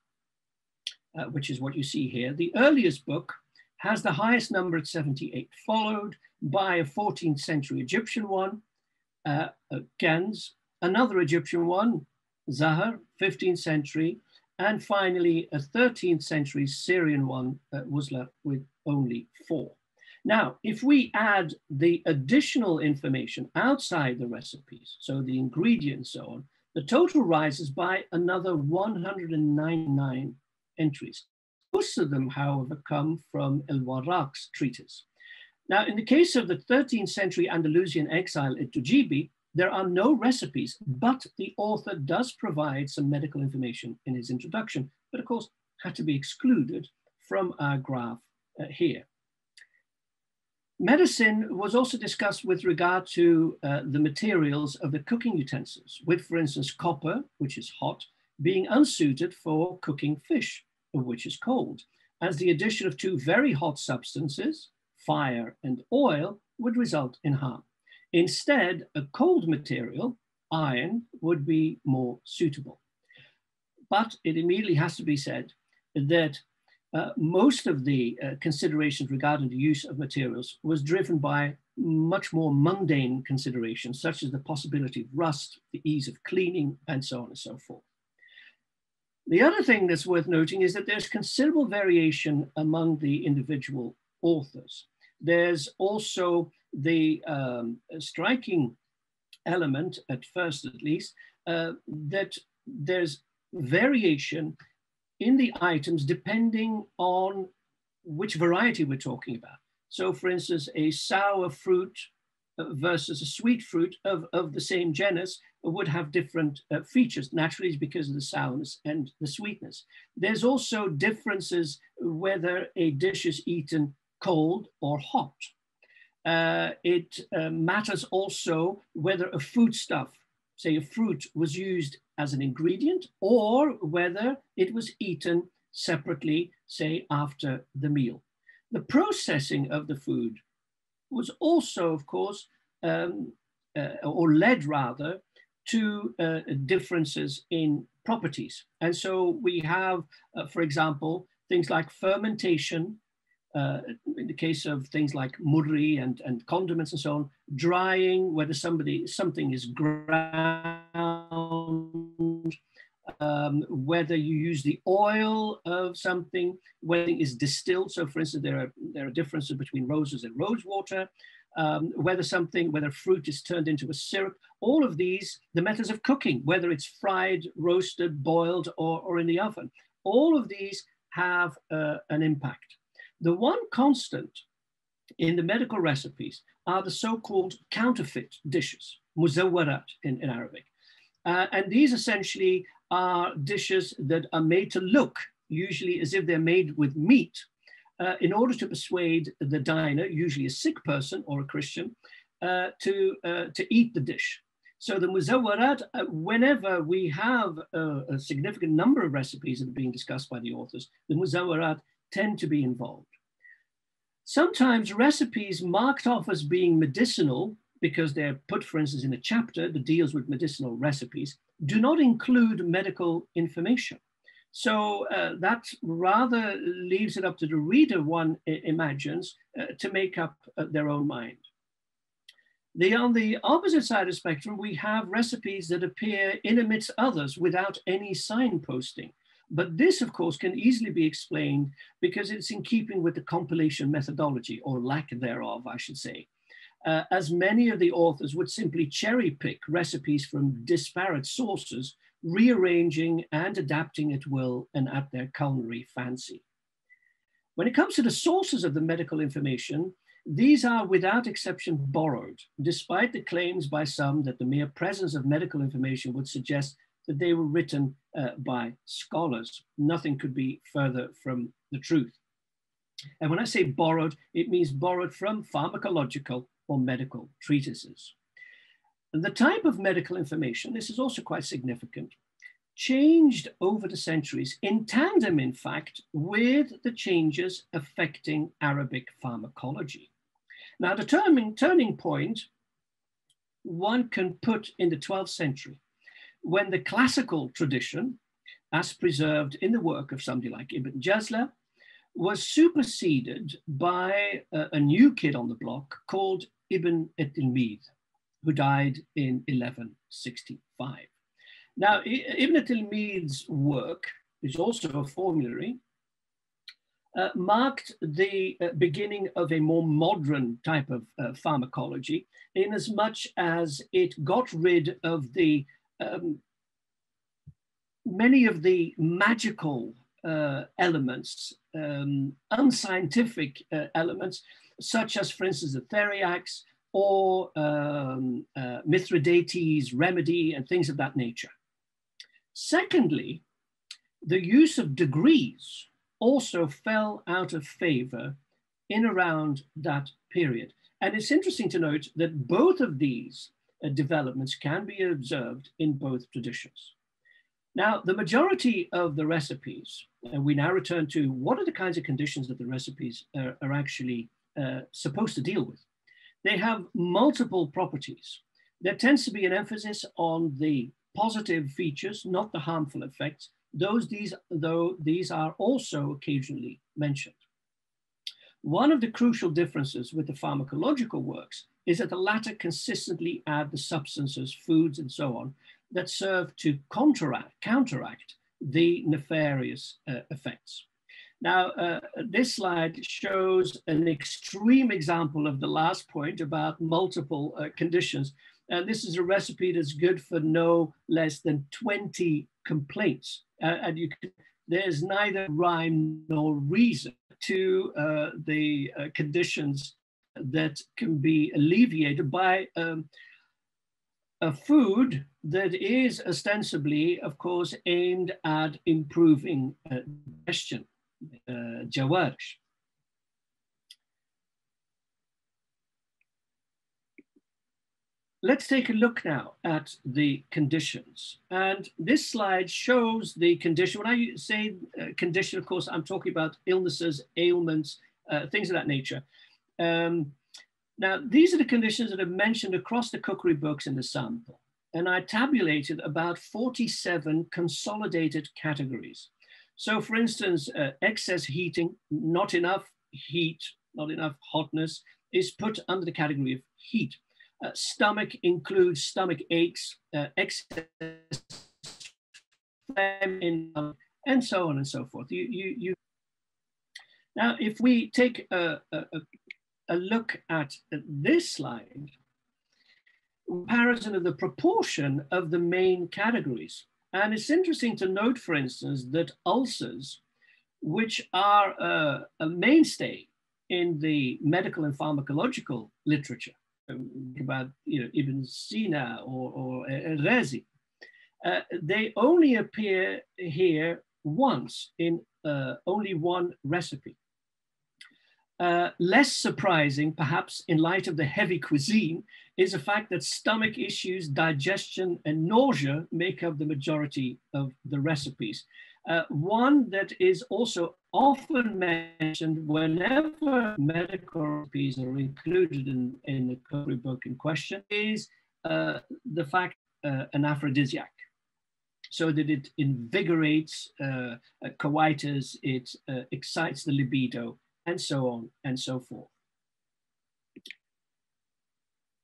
Speaker 4: which is what you see here, the earliest book has the highest number at 78, followed by a 14th century Egyptian one, Kenz, another Egyptian one, Zahar, 15th century, and finally a 13th century Syrian one, Wuzla, with only 4. Now, if we add the additional information outside the recipes, so the ingredients, so on, the total rises by another 199 entries. Most of them, however, come from El-Warraq's treatise. Now, in the case of the 13th century Andalusian exile at Tujibi, there are no recipes, but the author does provide some medical information in his introduction, but of course had to be excluded from our graph here. Medicine was also discussed with regard to the materials of the cooking utensils, with, for instance, copper, which is hot, being unsuited for cooking fish, which is cold, as the addition of 2 very hot substances, fire and oil, would result in harm. Instead, a cold material, iron, would be more suitable. But it immediately has to be said that most of the considerations regarding the use of materials was driven by much more mundane considerations, such as the possibility of rust, the ease of cleaning, and so on and so forth. The other thing that's worth noting is that there's considerable variation among the individual authors. There's also the striking element, at first at least, that there's variation in the items depending on which variety we're talking about. So for instance, a sour fruit versus a sweet fruit of the same genus would have different features. Naturally, it's because of the sourness and the sweetness. There's also differences whether a dish is eaten cold or hot. It matters also whether a foodstuff, say a fruit, was used as an ingredient or whether it was eaten separately, say after the meal. The processing of the food was also, of course, or led rather to differences in properties. And so we have, for example, things like fermentation, in the case of things like murri and condiments and so on, drying, whether something is ground, whether you use the oil of something, whether it is distilled. So for instance, there are differences between roses and rose water, whether fruit is turned into a syrup. All of these, the methods of cooking, whether it's fried, roasted, boiled, or in the oven, all of these have an impact. The one constant in the medical recipes are the so-called counterfeit dishes, muzawwarat in Arabic. And these essentially are dishes that are made to look usually as if they're made with meat in order to persuade the diner, usually a sick person or a Christian, to eat the dish. So the muzawwarat, whenever we have a significant number of recipes that are being discussed by the authors, the muzawwarat tend to be involved. Sometimes recipes marked off as being medicinal, because they're put, for instance, in a chapter that deals with medicinal recipes, do not include medical information. So that rather leaves it up to the reader, one imagines, to make up their own mind. On the opposite side of the spectrum, we have recipes that appear in amidst others without any signposting. But this, of course, can easily be explained because it's in keeping with the compilation methodology, or lack thereof, I should say. As many of the authors would simply cherry pick recipes from disparate sources, rearranging and adapting at will and at their culinary fancy. When it comes to the sources of the medical information, these are without exception borrowed, despite the claims by some that the mere presence of medical information would suggest that they were written by scholars. Nothing could be further from the truth. And when I say borrowed, it means borrowed from pharmacological or medical treatises. And the type of medical information, this is also quite significant, changed over the centuries in tandem, in fact, with the changes affecting Arabic pharmacology. Now, the turning point one can put in the 12th century, when the classical tradition, as preserved in the work of somebody like Ibn Jazla, was superseded by a new kid on the block called Ibn Tilmidh, who died in 1165. Now, Ibn Tilmidh's work is also a formulary, marked the beginning of a more modern type of pharmacology, in as much as it got rid of the many of the magical elements, unscientific elements, such as, for instance, the theriacs or Mithridates' remedy and things of that nature. Secondly, the use of degrees also fell out of favor in around that period. And it's interesting to note that both of these developments can be observed in both traditions. Now, the majority of the recipes, and we now return to what are the kinds of conditions that the recipes are actually supposed to deal with. They have multiple properties. There tends to be an emphasis on the positive features, not the harmful effects, though these are also occasionally mentioned. One of the crucial differences with the pharmacological works is that the latter consistently add the substances, foods, and so on, that serve to counteract the nefarious effects. Now, this slide shows an extreme example of the last point about multiple conditions. And this is a recipe that's good for no less than 20 complaints. And there's neither rhyme nor reason to the conditions that can be alleviated by a food that is ostensibly, of course, aimed at improving digestion, jawarish. Let's take a look now at the conditions. And this slide shows the condition. When I say condition, of course, I'm talking about illnesses, ailments, things of that nature. Now, these are the conditions that are mentioned across the cookery books in the sample. And I tabulated about 47 consolidated categories. So for instance, excess heating, not enough heat, not enough hotness, is put under the category of heat. Stomach includes stomach aches, excess and so on and so forth. Now, if we take a look at this slide, comparison of the proportion of the main categories. And it's interesting to note, for instance, that ulcers which are a mainstay in the medical and pharmacological literature, about Ibn Sina or Razi, they only appear here once in only one recipe. Less surprising, perhaps, in light of the heavy cuisine, is the fact that stomach issues, digestion, and nausea make up the majority of the recipes. One that is also often mentioned whenever medical recipes are included in the cookery book in question is the fact an aphrodisiac, so that it invigorates coitus, it excites the libido, and so on and so forth.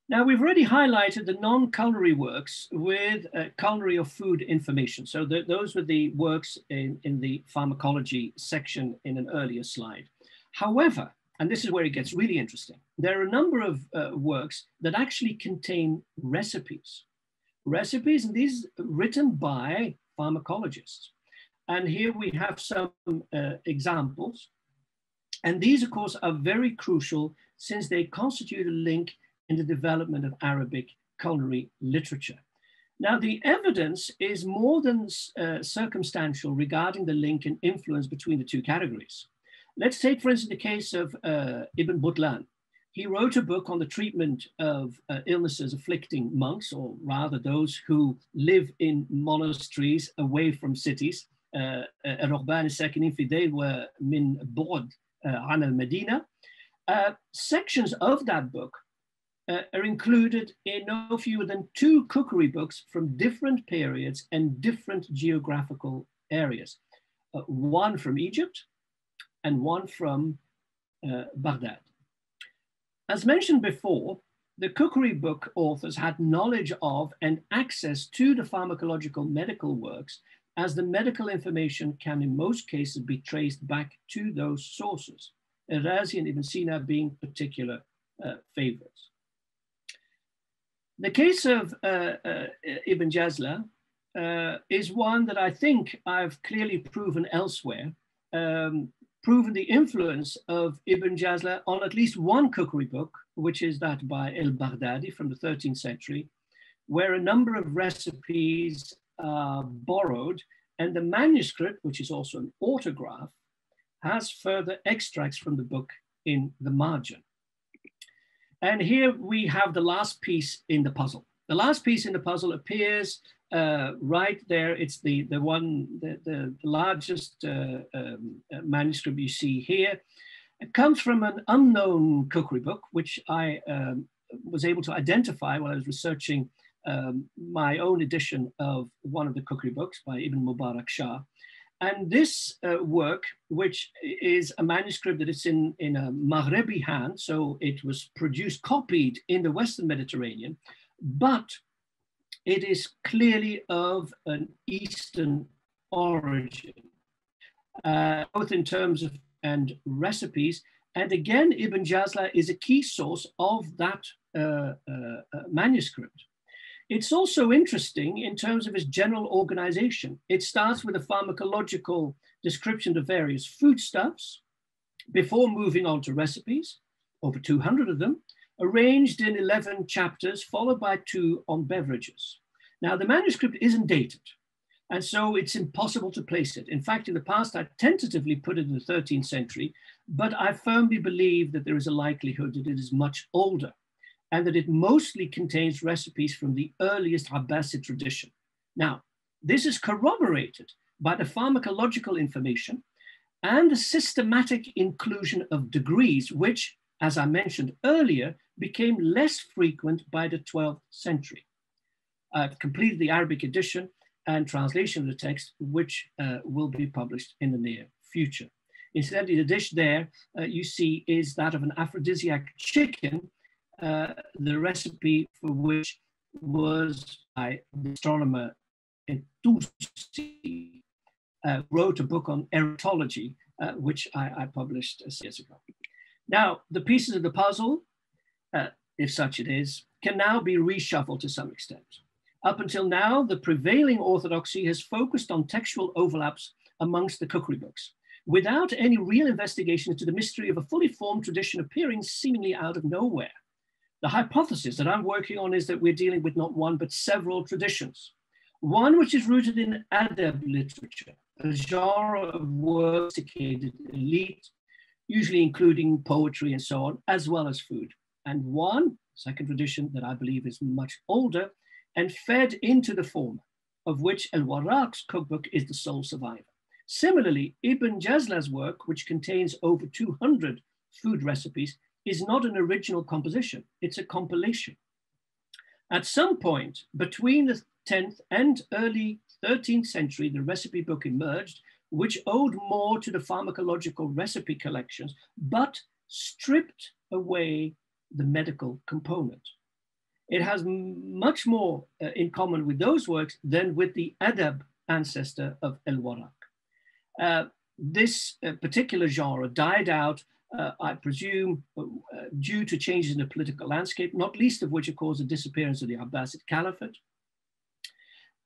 Speaker 4: Now, we've already highlighted the non-culinary works with culinary or food information. So those were the works in the pharmacology section in an earlier slide. However, and this is where it gets really interesting, there are a number of works that actually contain recipes. Recipes, and these written by pharmacologists. And here we have some examples. And these, of course, are very crucial since they constitute a link in the development of Arabic culinary literature. Now, the evidence is more than circumstantial regarding the link and influence between the two categories. Let's take, for instance, the case of Ibn Butlan. He wrote a book on the treatment of illnesses afflicting monks, or rather those who live in monasteries away from cities. الرهبان الساكنين في دير ومن بعد عن المدينة. Sections of that book are included in no fewer than 2 cookery books from different periods and different geographical areas. One from Egypt and one from Baghdad. As mentioned before, the cookery book authors had knowledge of and access to the pharmacological medical works, as the medical information can in most cases be traced back to those sources, Razi and Ibn Sina being particular favorites. The case of Ibn Jazla is one that I think I've clearly proven elsewhere, proven the influence of Ibn Jazla on at least one cookery book, which is that by El-Baghdadi from the 13th century, where a number of recipes are borrowed, and the manuscript, which is also an autograph, has further extracts from the book in the margin. And here we have the last piece in the puzzle. The last piece in the puzzle appears right there. It's the largest manuscript you see here. It comes from an unknown cookery book, which I was able to identify while I was researching my own edition of one of the cookery books by Ibn Mubarak Shah. And this work, which is a manuscript that is in a Maghrebi hand, so it was produced, copied in the Western Mediterranean, but it is clearly of an Eastern origin, both in terms of and recipes. And again, Ibn Jazla is a key source of that manuscript. It's also interesting in terms of its general organization. It starts with a pharmacological description of various foodstuffs before moving on to recipes, over 200 of them, arranged in 11 chapters, followed by 2 on beverages. Now, the manuscript isn't dated, and so it's impossible to place it. In fact, in the past, I tentatively put it in the 13th century, but I firmly believe that there is a likelihood that it is much older, and that it mostly contains recipes from the earliest Abbasid tradition. Now, this is corroborated by the pharmacological information and the systematic inclusion of degrees, which, as I mentioned earlier, became less frequent by the 12th century. I've completed the Arabic edition and translation of the text, which will be published in the near future. Instead, the dish there you see is that of an aphrodisiac chicken, the recipe for which was by the astronomer Tusi, wrote a book on erythology, which I published years ago. Now, the pieces of the puzzle, if such it is, can now be reshuffled to some extent. Up until now, the prevailing orthodoxy has focused on textual overlaps amongst the cookery books, without any real investigation into the mystery of a fully formed tradition appearing seemingly out of nowhere. The hypothesis that I'm working on is that we're dealing with not one, but several traditions. One which is rooted in adab literature, a genre of works dedicated elite, usually including poetry and so on, as well as food. And one, second tradition that I believe is much older and fed into the former, of which El-Warraq's cookbook is the sole survivor. Similarly, Ibn Jazla's work, which contains over 200 food recipes, is not an original composition, it's a compilation. At some point between the 10th and early 13th century, the recipe book emerged, which owed more to the pharmacological recipe collections, but stripped away the medical component. It has much more in common with those works than with the adab ancestor of El-Warraq. This particular genre died out, I presume, due to changes in the political landscape, not least of which, of course, the disappearance of the Abbasid Caliphate.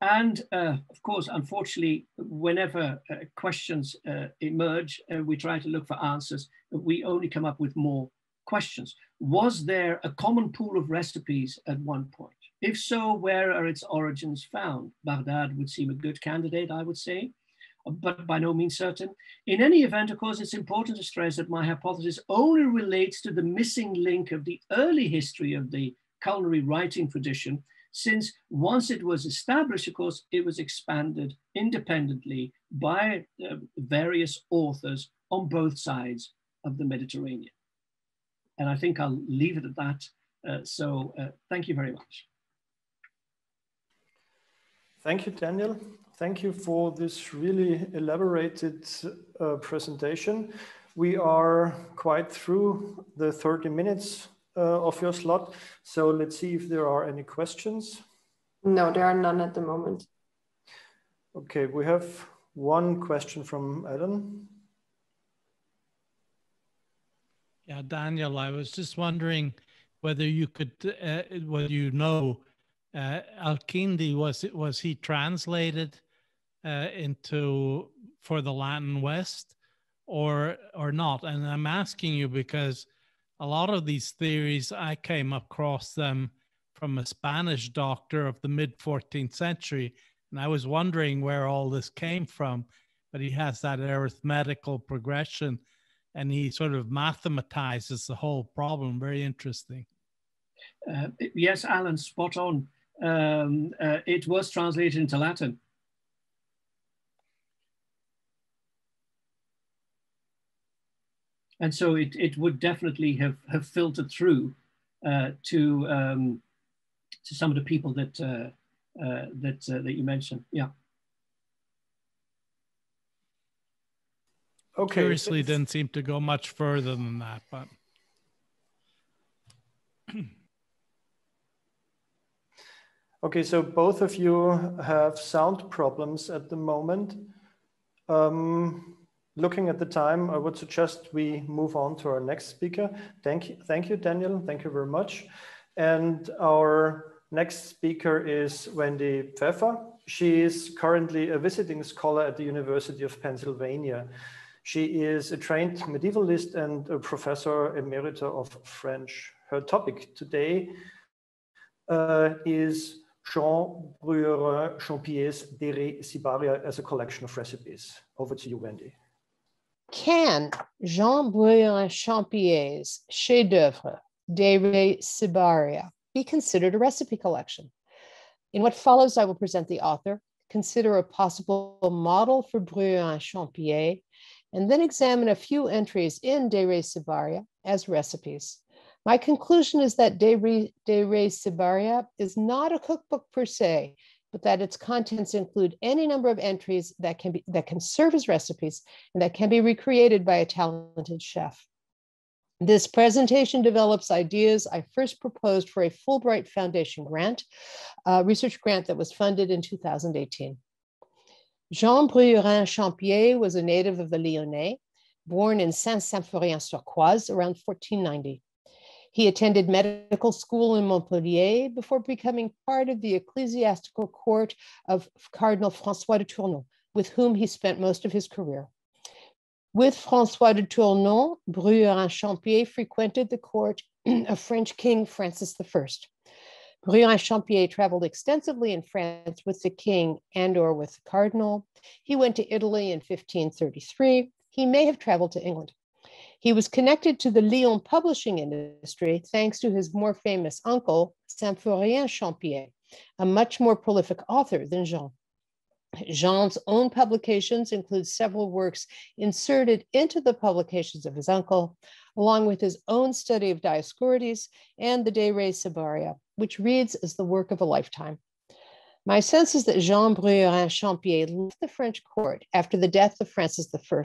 Speaker 4: And of course, unfortunately, whenever questions emerge, we try to look for answers, we only come up with more questions. Was there a common pool of recipes at one point? If so, where are its origins found? Baghdad would seem a good candidate, I would say, but by no means certain. In any event, of course, it's important to stress that my hypothesis only relates to the missing link of the early history of the culinary writing tradition, since once it was established, of course, it was expanded independently by various authors on both sides of the Mediterranean. And I think I'll leave it at that. So thank you very much.
Speaker 1: Thank you, Daniel. Thank you for this really elaborated presentation. We are quite through the 30 minutes of your slot. So let's see if there are any questions.
Speaker 2: No, there are none at the moment.
Speaker 1: Okay, we have one question from Alan.
Speaker 3: Yeah, Daniel, I was just wondering whether you could, whether you know, Al-Kindi, was he translated for the Latin West or not? And I'm asking you because a lot of these theories, I came across them from a Spanish doctor of the mid-14th century, and I was wondering where all this came from, but he has that arithmetical progression and he sort of mathematizes the whole problem. Very interesting.
Speaker 4: Yes, Alan, spot on. It was translated into Latin. And so it would definitely have filtered through to some of the people that you mentioned. Yeah.
Speaker 3: Okay. Curiously, didn't seem to go much further than that, but.
Speaker 1: Okay, so both of you have sound problems at the moment. Looking at the time, I would suggest we move on to our next speaker. Thank you, Daniel. Thank you very much. And our next speaker is Wendy Pfeffer. She is currently a visiting scholar at the University of Pennsylvania. She is a trained medievalist and a professor emerita of French. Her topic today is Jean Bruyérin-Champier's Des Sibaria as a collection of recipes. Over to you, Wendy.
Speaker 5: Can Jean Bruyérin-Champier's chef-d'œuvre, Des Sibaria, be considered a recipe collection? In what follows, I will present the author, consider a possible model for Bruyérin-Champier, and then examine a few entries in Des Sibaria as recipes. My conclusion is that Des Sibaria is not a cookbook per se, but that its contents include any number of entries that can serve as recipes and that can be recreated by a talented chef. This presentation develops ideas I first proposed for a Fulbright Foundation grant, a research grant that was funded in 2018. Jean Bruyérin-Champier was a native of the Lyonnais, born in Saint-Symphorien-sur-Coise around 1490. He attended medical school in Montpellier before becoming part of the ecclesiastical court of Cardinal François de Tournon, with whom he spent most of his career. With François de Tournon, Bruyérin-Champier frequented the court of French King Francis I. Bruyérin-Champier traveled extensively in France with the king and/or with the cardinal. He went to Italy in 1533. He may have traveled to England. He was connected to the Lyon publishing industry thanks to his more famous uncle, Symphorien-Champier, a much more prolific author than Jean. Jean's own publications include several works inserted into the publications of his uncle, along with his own study of Dioscorides and the De Re Cibaria, which reads as the work of a lifetime. My sense is that Jean Bruyérin-Champier left the French court after the death of Francis I,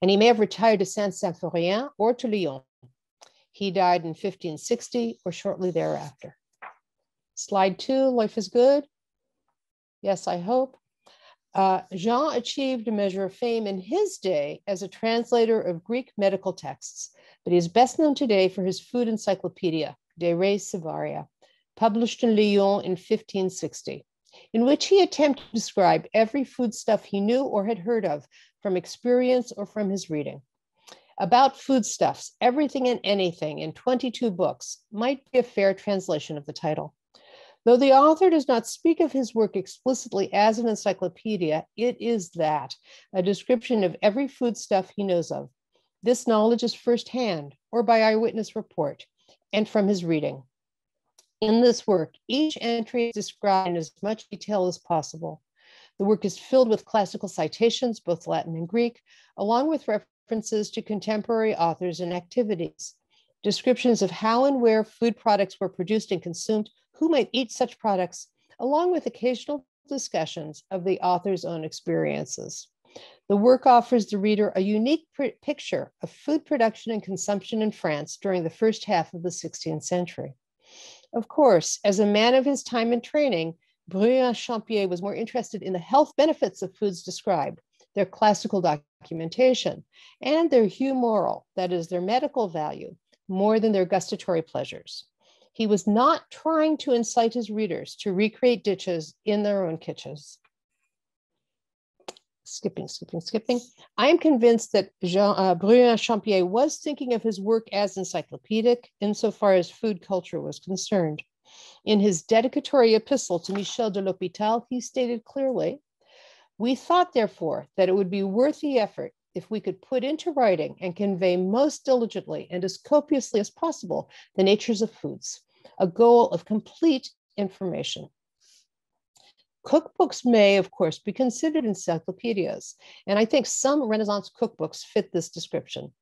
Speaker 5: and he may have retired to Saint-Symphorien or to Lyon. He died in 1560 or shortly thereafter. Slide 2, life is good. Yes, I hope. Jean achieved a measure of fame in his day as a translator of Greek medical texts, but he is best known today for his food encyclopedia, De Re Cibaria, published in Lyon in 1560, in which he attempted to describe every foodstuff he knew or had heard of from experience or from his reading. About foodstuffs, everything and anything in 22 books might be a fair translation of the title. Though the author does not speak of his work explicitly as an encyclopedia, it is that, a description of every foodstuff he knows of. This knowledge is firsthand or by eyewitness report and from his reading. In this work, each entry is described in as much detail as possible. The work is filled with classical citations, both Latin and Greek, along with references to contemporary authors and activities, descriptions of how and where food products were produced and consumed, who might eat such products, along with occasional discussions of the author's own experiences. The work offers the reader a unique picture of food production and consumption in France during the first half of the 16th century. Of course, as a man of his time and training, Bruyérin-Champier was more interested in the health benefits of foods described, their classical documentation, and their humoral, that is, their medical value, more than their gustatory pleasures. He was not trying to incite his readers to recreate dishes in their own kitchens. Skipping. I am convinced that Bruyérin-Champier was thinking of his work as encyclopedic insofar as food culture was concerned. In his dedicatory epistle to Michel de l'Hôpital, he stated clearly, "We thought, therefore, that it would be worth the effort if we could put into writing and convey most diligently and as copiously as possible the natures of foods, a goal of complete information." Cookbooks may, of course, be considered encyclopedias, and I think some Renaissance cookbooks fit this description.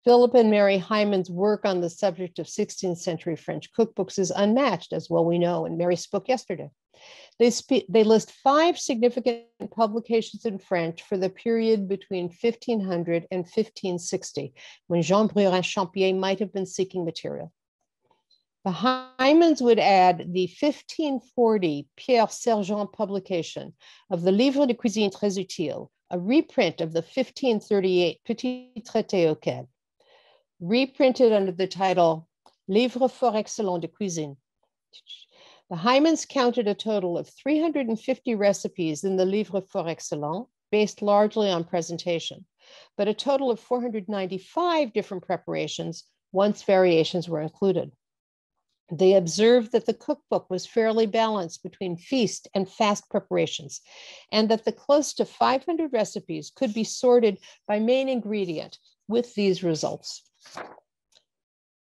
Speaker 5: Philip and Mary Hyman's work on the subject of 16th century French cookbooks is unmatched, as well we know, and Mary spoke yesterday. They list 5 significant publications in French for the period between 1500 and 1560, when Jean Bruyérin-Champier might have been seeking material. The Hymans would add the 1540 Pierre Sergent publication of the Livre de Cuisine Très Utile, a reprint of the 1538 Petit Traité auquel, reprinted under the title Livre fort excellent de cuisine. The Hymans counted a total of 350 recipes in the Livre fort excellent, based largely on presentation, but a total of 495 different preparations once variations were included. They observed that the cookbook was fairly balanced between feast and fast preparations, and that the close to 500 recipes could be sorted by main ingredient with these results.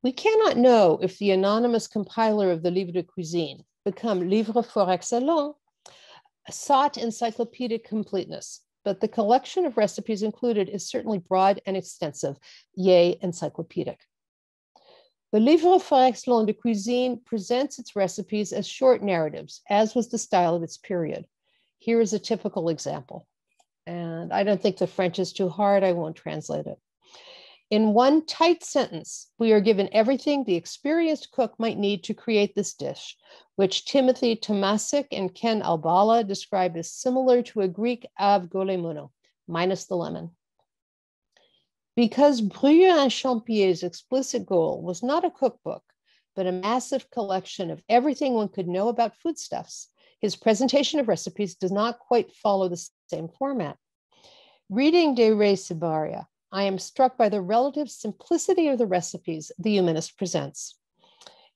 Speaker 5: We cannot know if the anonymous compiler of the Livre de Cuisine, become Livre fort excellent, sought encyclopedic completeness, but the collection of recipes included is certainly broad and extensive, yea, encyclopedic. The Livre fort excellent de cuisine presents its recipes as short narratives, as was the style of its period. Here is a typical example. And I don't think the French is too hard, I won't translate it. In one tight sentence, we are given everything the experienced cook might need to create this dish, which Timothy Tomasic and Ken Albala described as similar to a Greek av golemono, minus the lemon. Because Bruyérin-Champier's explicit goal was not a cookbook, but a massive collection of everything one could know about foodstuffs, his presentation of recipes does not quite follow the same format. Reading De Re Cibaria, I am struck by the relative simplicity of the recipes the humanist presents.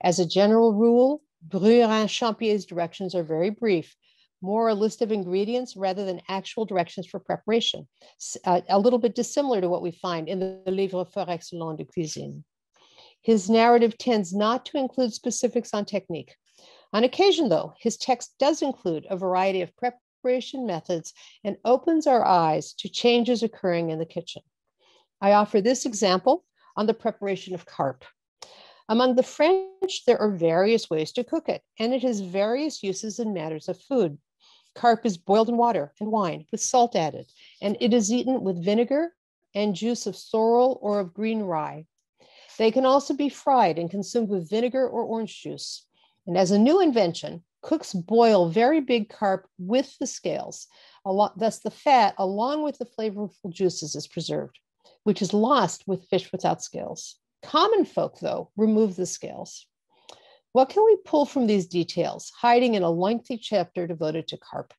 Speaker 5: As a general rule, Bruyérin-Champier's directions are very brief, more a list of ingredients rather than actual directions for preparation, a little bit dissimilar to what we find in the Livre for Excellence de Cuisine. His narrative tends not to include specifics on technique. On occasion, though, his text does include a variety of preparation methods and opens our eyes to changes occurring in the kitchen. I offer this example on the preparation of carp. Among the French, there are various ways to cook it, and it has various uses in matters of food. Carp is boiled in water and wine with salt added, and it is eaten with vinegar and juice of sorrel or of green rye. They can also be fried and consumed with vinegar or orange juice. And as a new invention, cooks boil very big carp with the scales. Thus the fat, along with the flavorful juices, is preserved, which is lost with fish without scales. Common folk, though, remove the scales. What can we pull from these details, hiding in a lengthy chapter devoted to carp?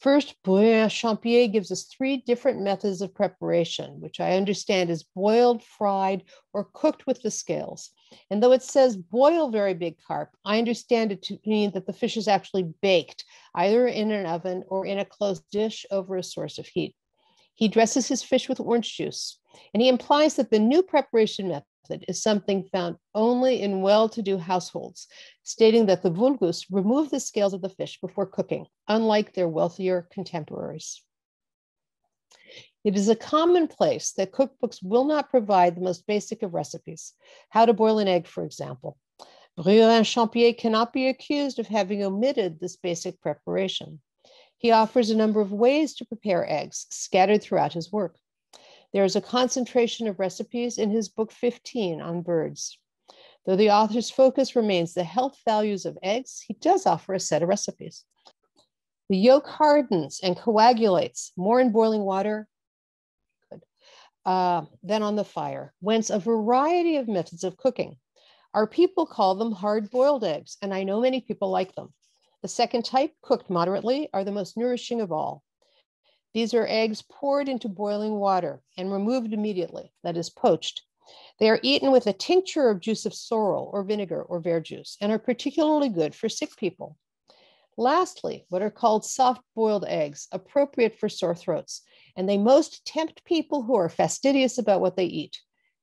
Speaker 5: First, Bruyérin-Champier gives us 3 different methods of preparation, which I understand is boiled, fried, or cooked with the scales. And though it says boil very big carp, I understand it to mean that the fish is actually baked, either in an oven or in a closed dish over a source of heat. He dresses his fish with orange juice, and he implies that the new preparation method is something found only in well-to-do households, stating that the vulgus remove the scales of the fish before cooking, unlike their wealthier contemporaries. It is a commonplace that cookbooks will not provide the most basic of recipes, how to boil an egg, for example. Bruyérin-Champier cannot be accused of having omitted this basic preparation. He offers a number of ways to prepare eggs scattered throughout his work. There is a concentration of recipes in his book 15 on birds. Though the author's focus remains the health values of eggs, he does offer a set of recipes. The yolk hardens and coagulates more in boiling water than on the fire, whence a variety of methods of cooking. Our people call them hard-boiled eggs, and I know many people like them. The second type, cooked moderately, are the most nourishing of all. These are eggs poured into boiling water and removed immediately, that is, poached. They are eaten with a tincture of juice of sorrel or vinegar or verjuice and are particularly good for sick people. Lastly, what are called soft-boiled eggs, appropriate for sore throats, and they most tempt people who are fastidious about what they eat.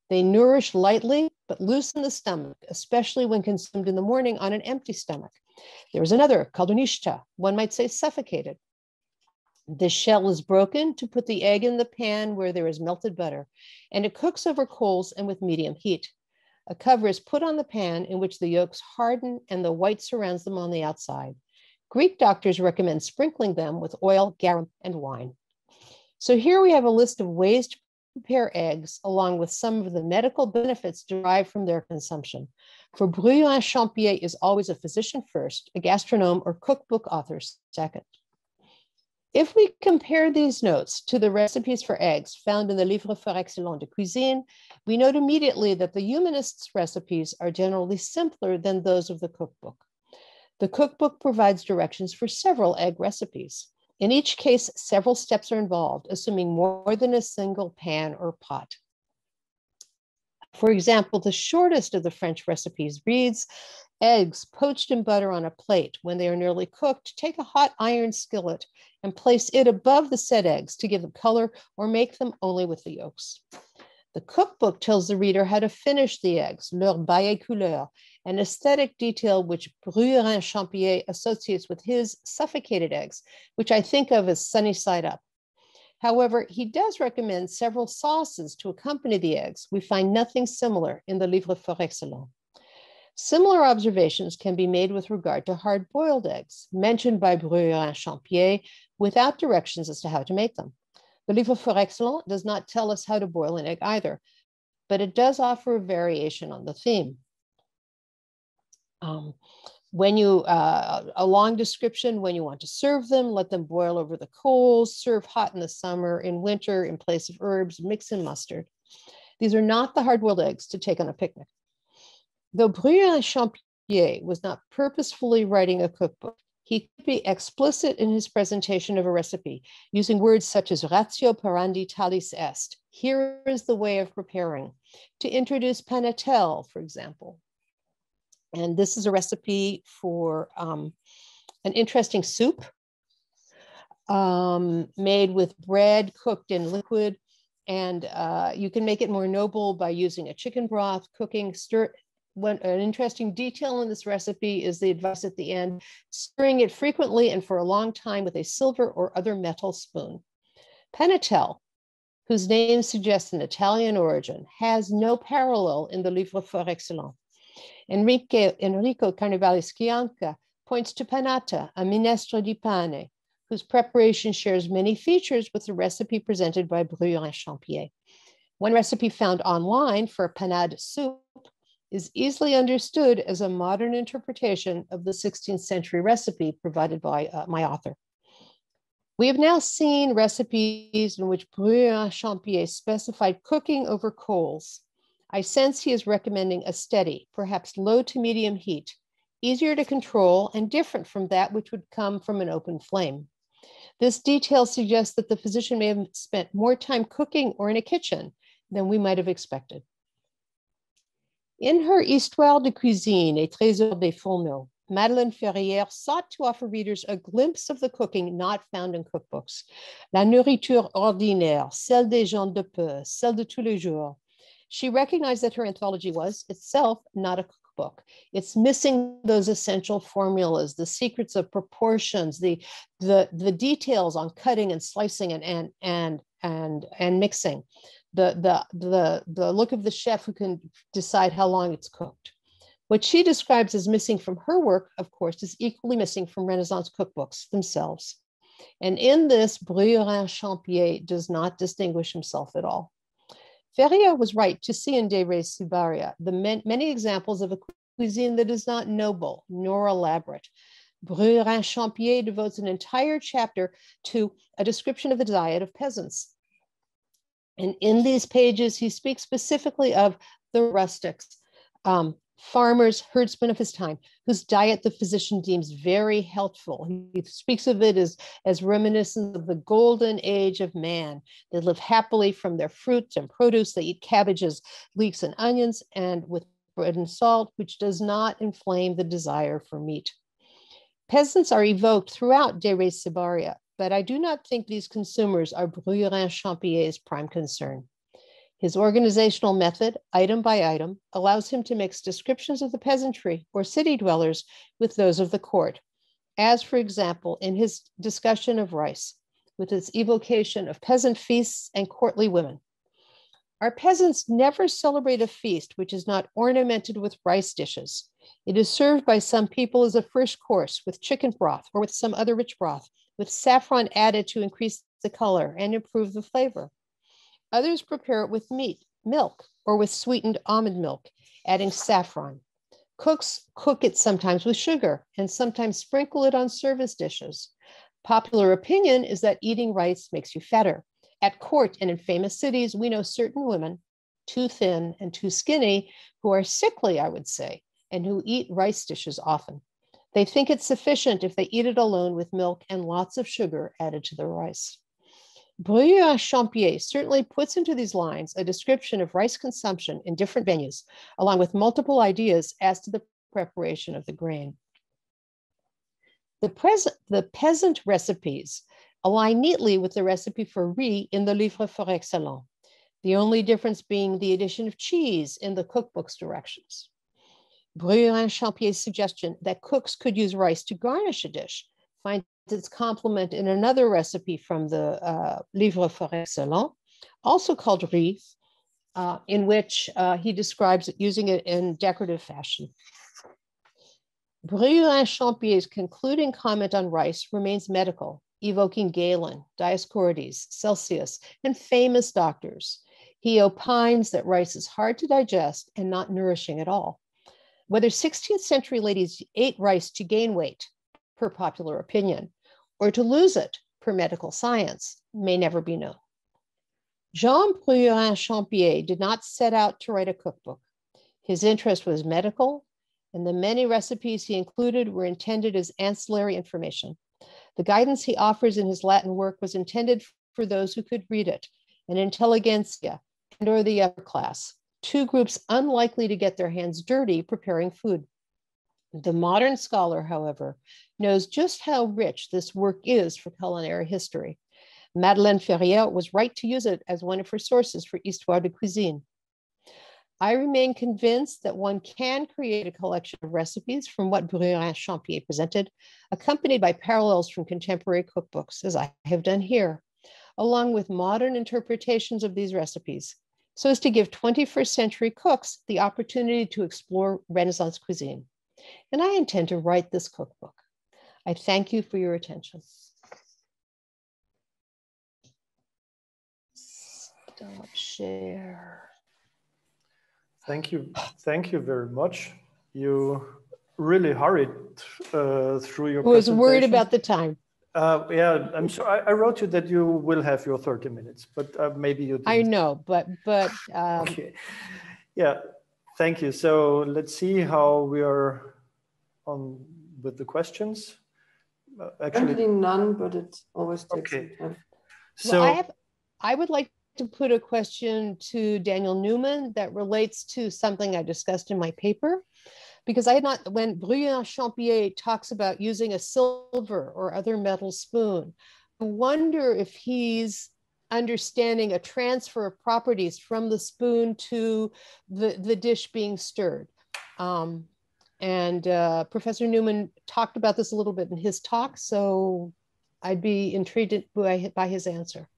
Speaker 5: They nourish lightly, but loosen the stomach, especially when consumed in the morning on an empty stomach. There is another, called unishta, one might say suffocated. The shell is broken to put the egg in the pan where there is melted butter, and it cooks over coals and with medium heat. A cover is put on the pan in which the yolks harden and the white surrounds them on the outside. Greek doctors recommend sprinkling them with oil, garum, and wine. So here we have a list of ways to prepare eggs, along with some of the medical benefits derived from their consumption. For Bruyérin-Champier is always a physician first, a gastronome or cookbook author second. If we compare these notes to the recipes for eggs found in the Livre for Excellence de Cuisine, we note immediately that the humanists' recipes are generally simpler than those of the cookbook. The cookbook provides directions for several egg recipes. In each case, several steps are involved, assuming more than a single pan or pot. For example, the shortest of the French recipes reads, eggs poached in butter on a plate. When they are nearly cooked, take a hot iron skillet and place it above the said eggs to give them color or make them only with the yolks. The cookbook tells the reader how to finish the eggs, leur bailler couleur, an aesthetic detail which Bruyérin-Champier associates with his suffocated eggs, which I think of as sunny side up. However, he does recommend several sauces to accompany the eggs. We find nothing similar in the Livre for Excellence. Similar observations can be made with regard to hard-boiled eggs, mentioned by Bruyérin-Champier, without directions as to how to make them. The Livre for Excellence does not tell us how to boil an egg either, but it does offer a variation on the theme. A long description, when you want to serve them, let them boil over the coals, serve hot in the summer, in winter, in place of herbs, mix in mustard. These are not the hard-boiled eggs to take on a picnic. Though Bruyérin-Champier was not purposefully writing a cookbook, he could be explicit in his presentation of a recipe, using words such as ratio parandi talis est. Here is the way of preparing. To introduce panatelle, for example. And this is a recipe for an interesting soup made with bread cooked in liquid. And you can make it more noble by using a chicken broth, cooking, stir. An interesting detail in this recipe is the advice at the end, stirring it frequently and for a long time with a silver or other metal spoon. Panatelle, whose name suggests an Italian origin, has no parallel in the Livre for Excellence. Enrico Carnevale-Schianca points to panata, a minestra di pane, whose preparation shares many features with the recipe presented by Bruyérin-Champier. One recipe found online for a panade soup is easily understood as a modern interpretation of the 16th century recipe provided by my author. We have now seen recipes in which Bruyérin-Champier specified cooking over coals. I sense he is recommending a steady, perhaps low to medium heat, easier to control and different from that which would come from an open flame. This detail suggests that the physician may have spent more time cooking or in a kitchen than we might have expected. In her Histoire de cuisine et trésors des fourneaux, Madeleine Ferrière sought to offer readers a glimpse of the cooking not found in cookbooks. La nourriture ordinaire, celle des gens de peu, celle de tous les jours. She recognized that her anthology was itself not a cookbook. It's missing those essential formulas, the secrets of proportions, the details on cutting and slicing and mixing. The look of the chef who can decide how long it's cooked. What she describes as missing from her work, of course, is equally missing from Renaissance cookbooks themselves. And in this, Bruyérin-Champier does not distinguish himself at all. Ferrière was right to see in De Res Sibaria the many examples of a cuisine that is not noble nor elaborate. Bruyérin-Champier devotes an entire chapter to a description of the diet of peasants. And in these pages, he speaks specifically of the rustics, farmers, herdsmen of his time, whose diet the physician deems very healthful. He speaks of it as reminiscent of the golden age of man. They live happily from their fruits and produce. They eat cabbages, leeks, and onions, and with bread and salt, which does not inflame the desire for meat. Peasants are evoked throughout De Res Sibaria, but I do not think these consumers are Bruyérin-Champier's prime concern. His organizational method, item by item, allows him to mix descriptions of the peasantry or city dwellers with those of the court, as, for example, in his discussion of rice, with its evocation of peasant feasts and courtly women. Our peasants never celebrate a feast which is not ornamented with rice dishes. It is served by some people as a first course with chicken broth or with some other rich broth, with saffron added to increase the color and improve the flavor. Others prepare it with meat, milk, or with sweetened almond milk, adding saffron. Cooks cook it sometimes with sugar and sometimes sprinkle it on service dishes. Popular opinion is that eating rice makes you fatter. At court and in famous cities, we know certain women, too thin and too skinny, who are sickly, I would say, and who eat rice dishes often. They think it's sufficient if they eat it alone with milk and lots of sugar added to the rice. Bruyérin-Champier certainly puts into these lines a description of rice consumption in different venues, along with multiple ideas as to the preparation of the grain. The peasant recipes align neatly with the recipe for riz in the Livre for Excellence, the only difference being the addition of cheese in the cookbook's directions. Bruyérin-Champier's suggestion that cooks could use rice to garnish a dish finds its complement in another recipe from the Livre for Excellence, also called riz, in which he describes it using it in decorative fashion. Bruyérin-Champier's concluding comment on rice remains medical, evoking Galen, Dioscorides, Celsius, and famous doctors. He opines that rice is hard to digest and not nourishing at all. Whether 16th century ladies ate rice to gain weight, per popular opinion, or to lose it, per medical science, may never be known. Jean Bruyérin-Champier did not set out to write a cookbook. His interest was medical, and the many recipes he included were intended as ancillary information. The guidance he offers in his Latin work was intended for those who could read it, an intelligentsia, and or the upper class, two groups unlikely to get their hands dirty preparing food. The modern scholar, however, knows just how rich this work is for culinary history. Madeleine Ferrier was right to use it as one of her sources for Histoire de cuisine. I remain convinced that one can create a collection of recipes from what Bruyérin-Champier presented, accompanied by parallels from contemporary cookbooks, as I have done here, along with modern interpretations of these recipes, so as to give 21st century cooks the opportunity to explore Renaissance cuisine. And I intend to write this cookbook. I thank you for your attention. Stop share.
Speaker 1: Thank you very much. You really hurried through your
Speaker 5: I was worried
Speaker 1: presentation.
Speaker 5: about the time.
Speaker 1: Yeah, I'm sorry. I wrote you that you will have your 30 minutes, but maybe you didn't.
Speaker 5: I know, but
Speaker 1: okay. Yeah, thank you. So let's see how we are on with the questions.
Speaker 2: Actually, none, but it always takes some time.
Speaker 1: So
Speaker 5: well, I would like to put a question to Daniel Newman that relates to something I discussed in my paper, because when Bruyérin-Champier talks about using a silver or other metal spoon, I wonder if he's understanding a transfer of properties from the spoon to the dish being stirred. Professor Newman talked about this a little bit in his talk, so I'd be intrigued by his answer.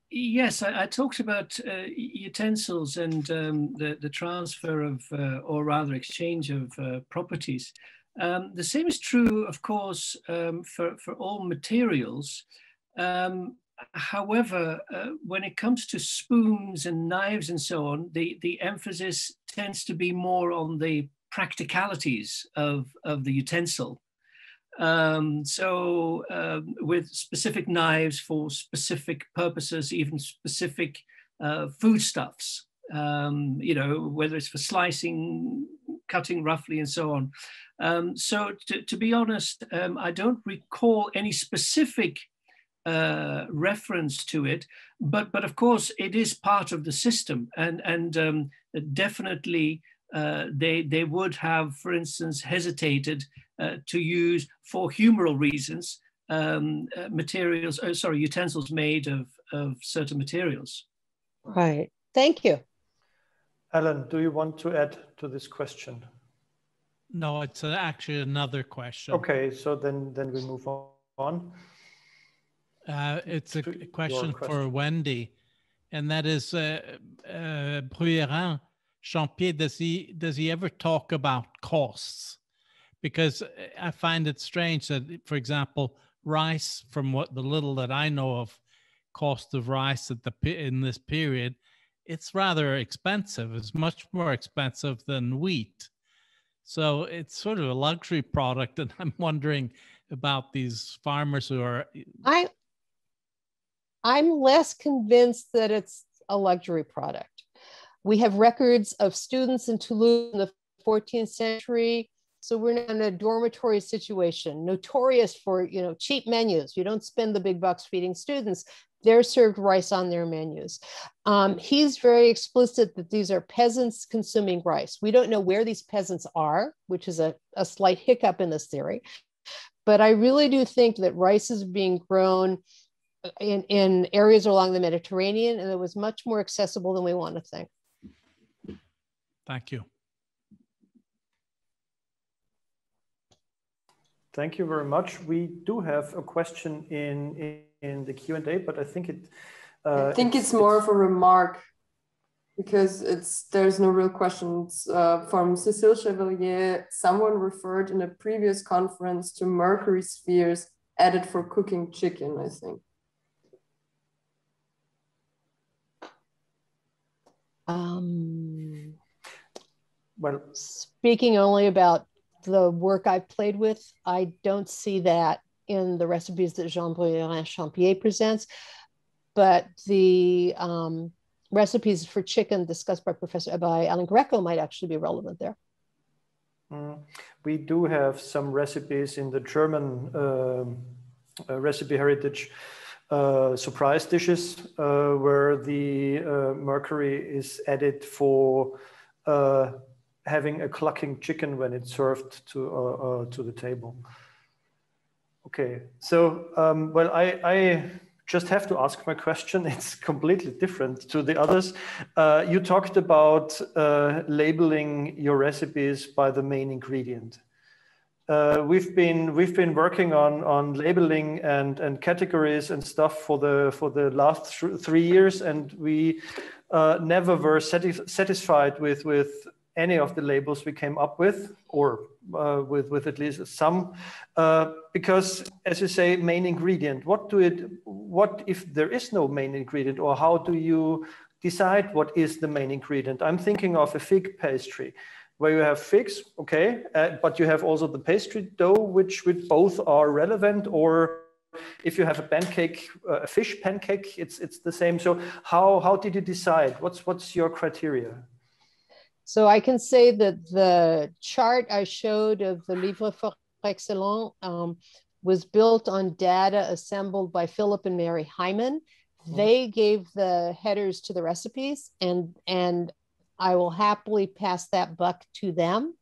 Speaker 4: Yes, I talked about utensils and the transfer of, or rather exchange of properties. The same is true, of course, for all materials. However, when it comes to spoons and knives and so on, the emphasis tends to be more on the practicalities of the utensil. With specific knives for specific purposes, even specific foodstuffs, whether it's for slicing, cutting roughly, and so on. So to be honest, I don't recall any specific reference to it, but of course it is part of the system, and definitely they would have, for instance, hesitated to use, for humoral reasons, utensils made of certain materials.
Speaker 5: Right. Thank you.
Speaker 1: Alan, do you want to add to this question?
Speaker 3: No, it's actually another question.
Speaker 1: Okay, so then we move on.
Speaker 3: It's a question for Wendy, and that is Bruyérin-Champier, does he ever talk about costs? Because I find it strange that, for example, rice, from what the little that I know of, cost of rice in this period, it's rather expensive. It's much more expensive than wheat. So it's sort of a luxury product, and I'm wondering about these farmers who are...
Speaker 5: I'm less convinced that it's a luxury product. We have records of students in Toulouse in the 14th century. So we're in a dormitory situation, notorious for, cheap menus. You don't spend the big bucks feeding students. They're served rice on their menus. He's very explicit that these are peasants consuming rice. We don't know where these peasants are, which is a slight hiccup in this theory. But I really do think that rice is being grown in areas along the Mediterranean, and it was much more accessible than we want to think.
Speaker 3: Thank you.
Speaker 1: Thank you very much. We do have a question in the Q&A, but I think
Speaker 2: it's more of a remark, because there's no real questions. From Cécile Chevalier, someone referred in a previous conference to mercury spheres added for cooking chicken, I think.
Speaker 1: Well,
Speaker 5: speaking only about the work I've played with, I don't see that in the recipes that Jean Bruyérin-Champier presents, but the recipes for chicken discussed by Alan Grieco might actually be relevant there.
Speaker 1: We do have some recipes in the German recipe heritage surprise dishes where the mercury is added for having a clucking chicken when it's served to the table. Okay, so well, I just have to ask my question. It's completely different to the others. You talked about labeling your recipes by the main ingredient. We've been working on labeling and categories and stuff for the last 3 years, and we never were satisfied with any of the labels we came up with, or with at least some, because, as you say, main ingredient. What if there is no main ingredient, or how do you decide what is the main ingredient? I'm thinking of a fig pastry, where you have figs, okay, but you have also the pastry dough, which both are relevant. Or if you have a pancake, a fish pancake, it's the same. So how did you decide? What's your criteria?
Speaker 5: So I can say that the chart I showed of the Livre for Excellence was built on data assembled by Philip and Mary Hyman. They gave the headers to the recipes, and I will happily pass that buck to them.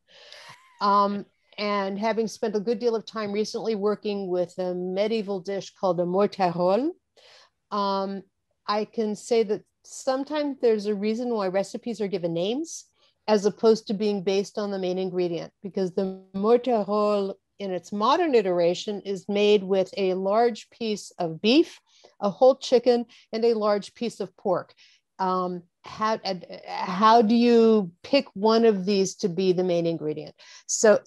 Speaker 5: And having spent a good deal of time recently working with a medieval dish called a mortarole, I can say that sometimes there's a reason why recipes are given names as opposed to being based on the main ingredient, because the mortarole in its modern iteration is made with a large piece of beef, a whole chicken, and a large piece of pork. How do you pick one of these to be the main ingredient? So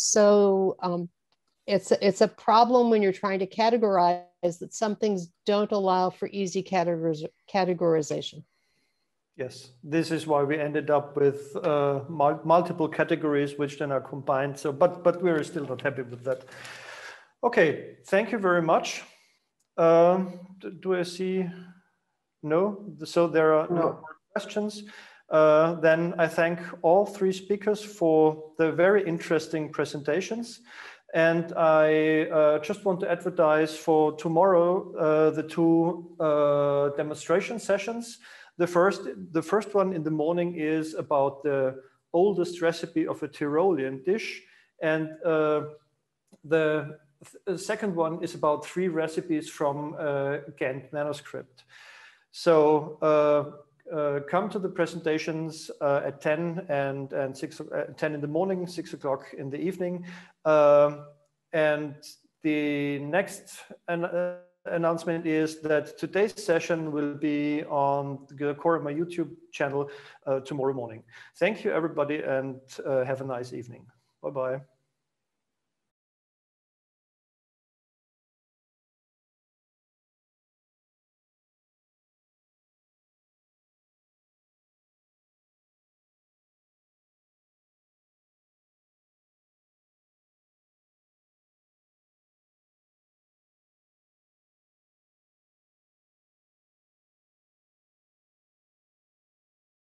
Speaker 5: it's a problem when you're trying to categorize that some things don't allow for easy categorization.
Speaker 1: Yes, this is why we ended up with multiple categories, which then are combined. So, but we're still not happy with that. Okay, thank you very much. Do I see? No. So there are no more questions. Then I thank all 3 speakers for the very interesting presentations. And I just want to advertise for tomorrow the 2 demonstration sessions. The first one in the morning is about the oldest recipe of a Tyrolean dish, and the second one is about 3 recipes from Ghent manuscript. So come to the presentations at 10 and 10 in the morning, 6 o'clock in the evening, and the next announcement is that today's session will be on the CoReMA YouTube channel tomorrow morning. Thank you, everybody, and have a nice evening. Bye-bye.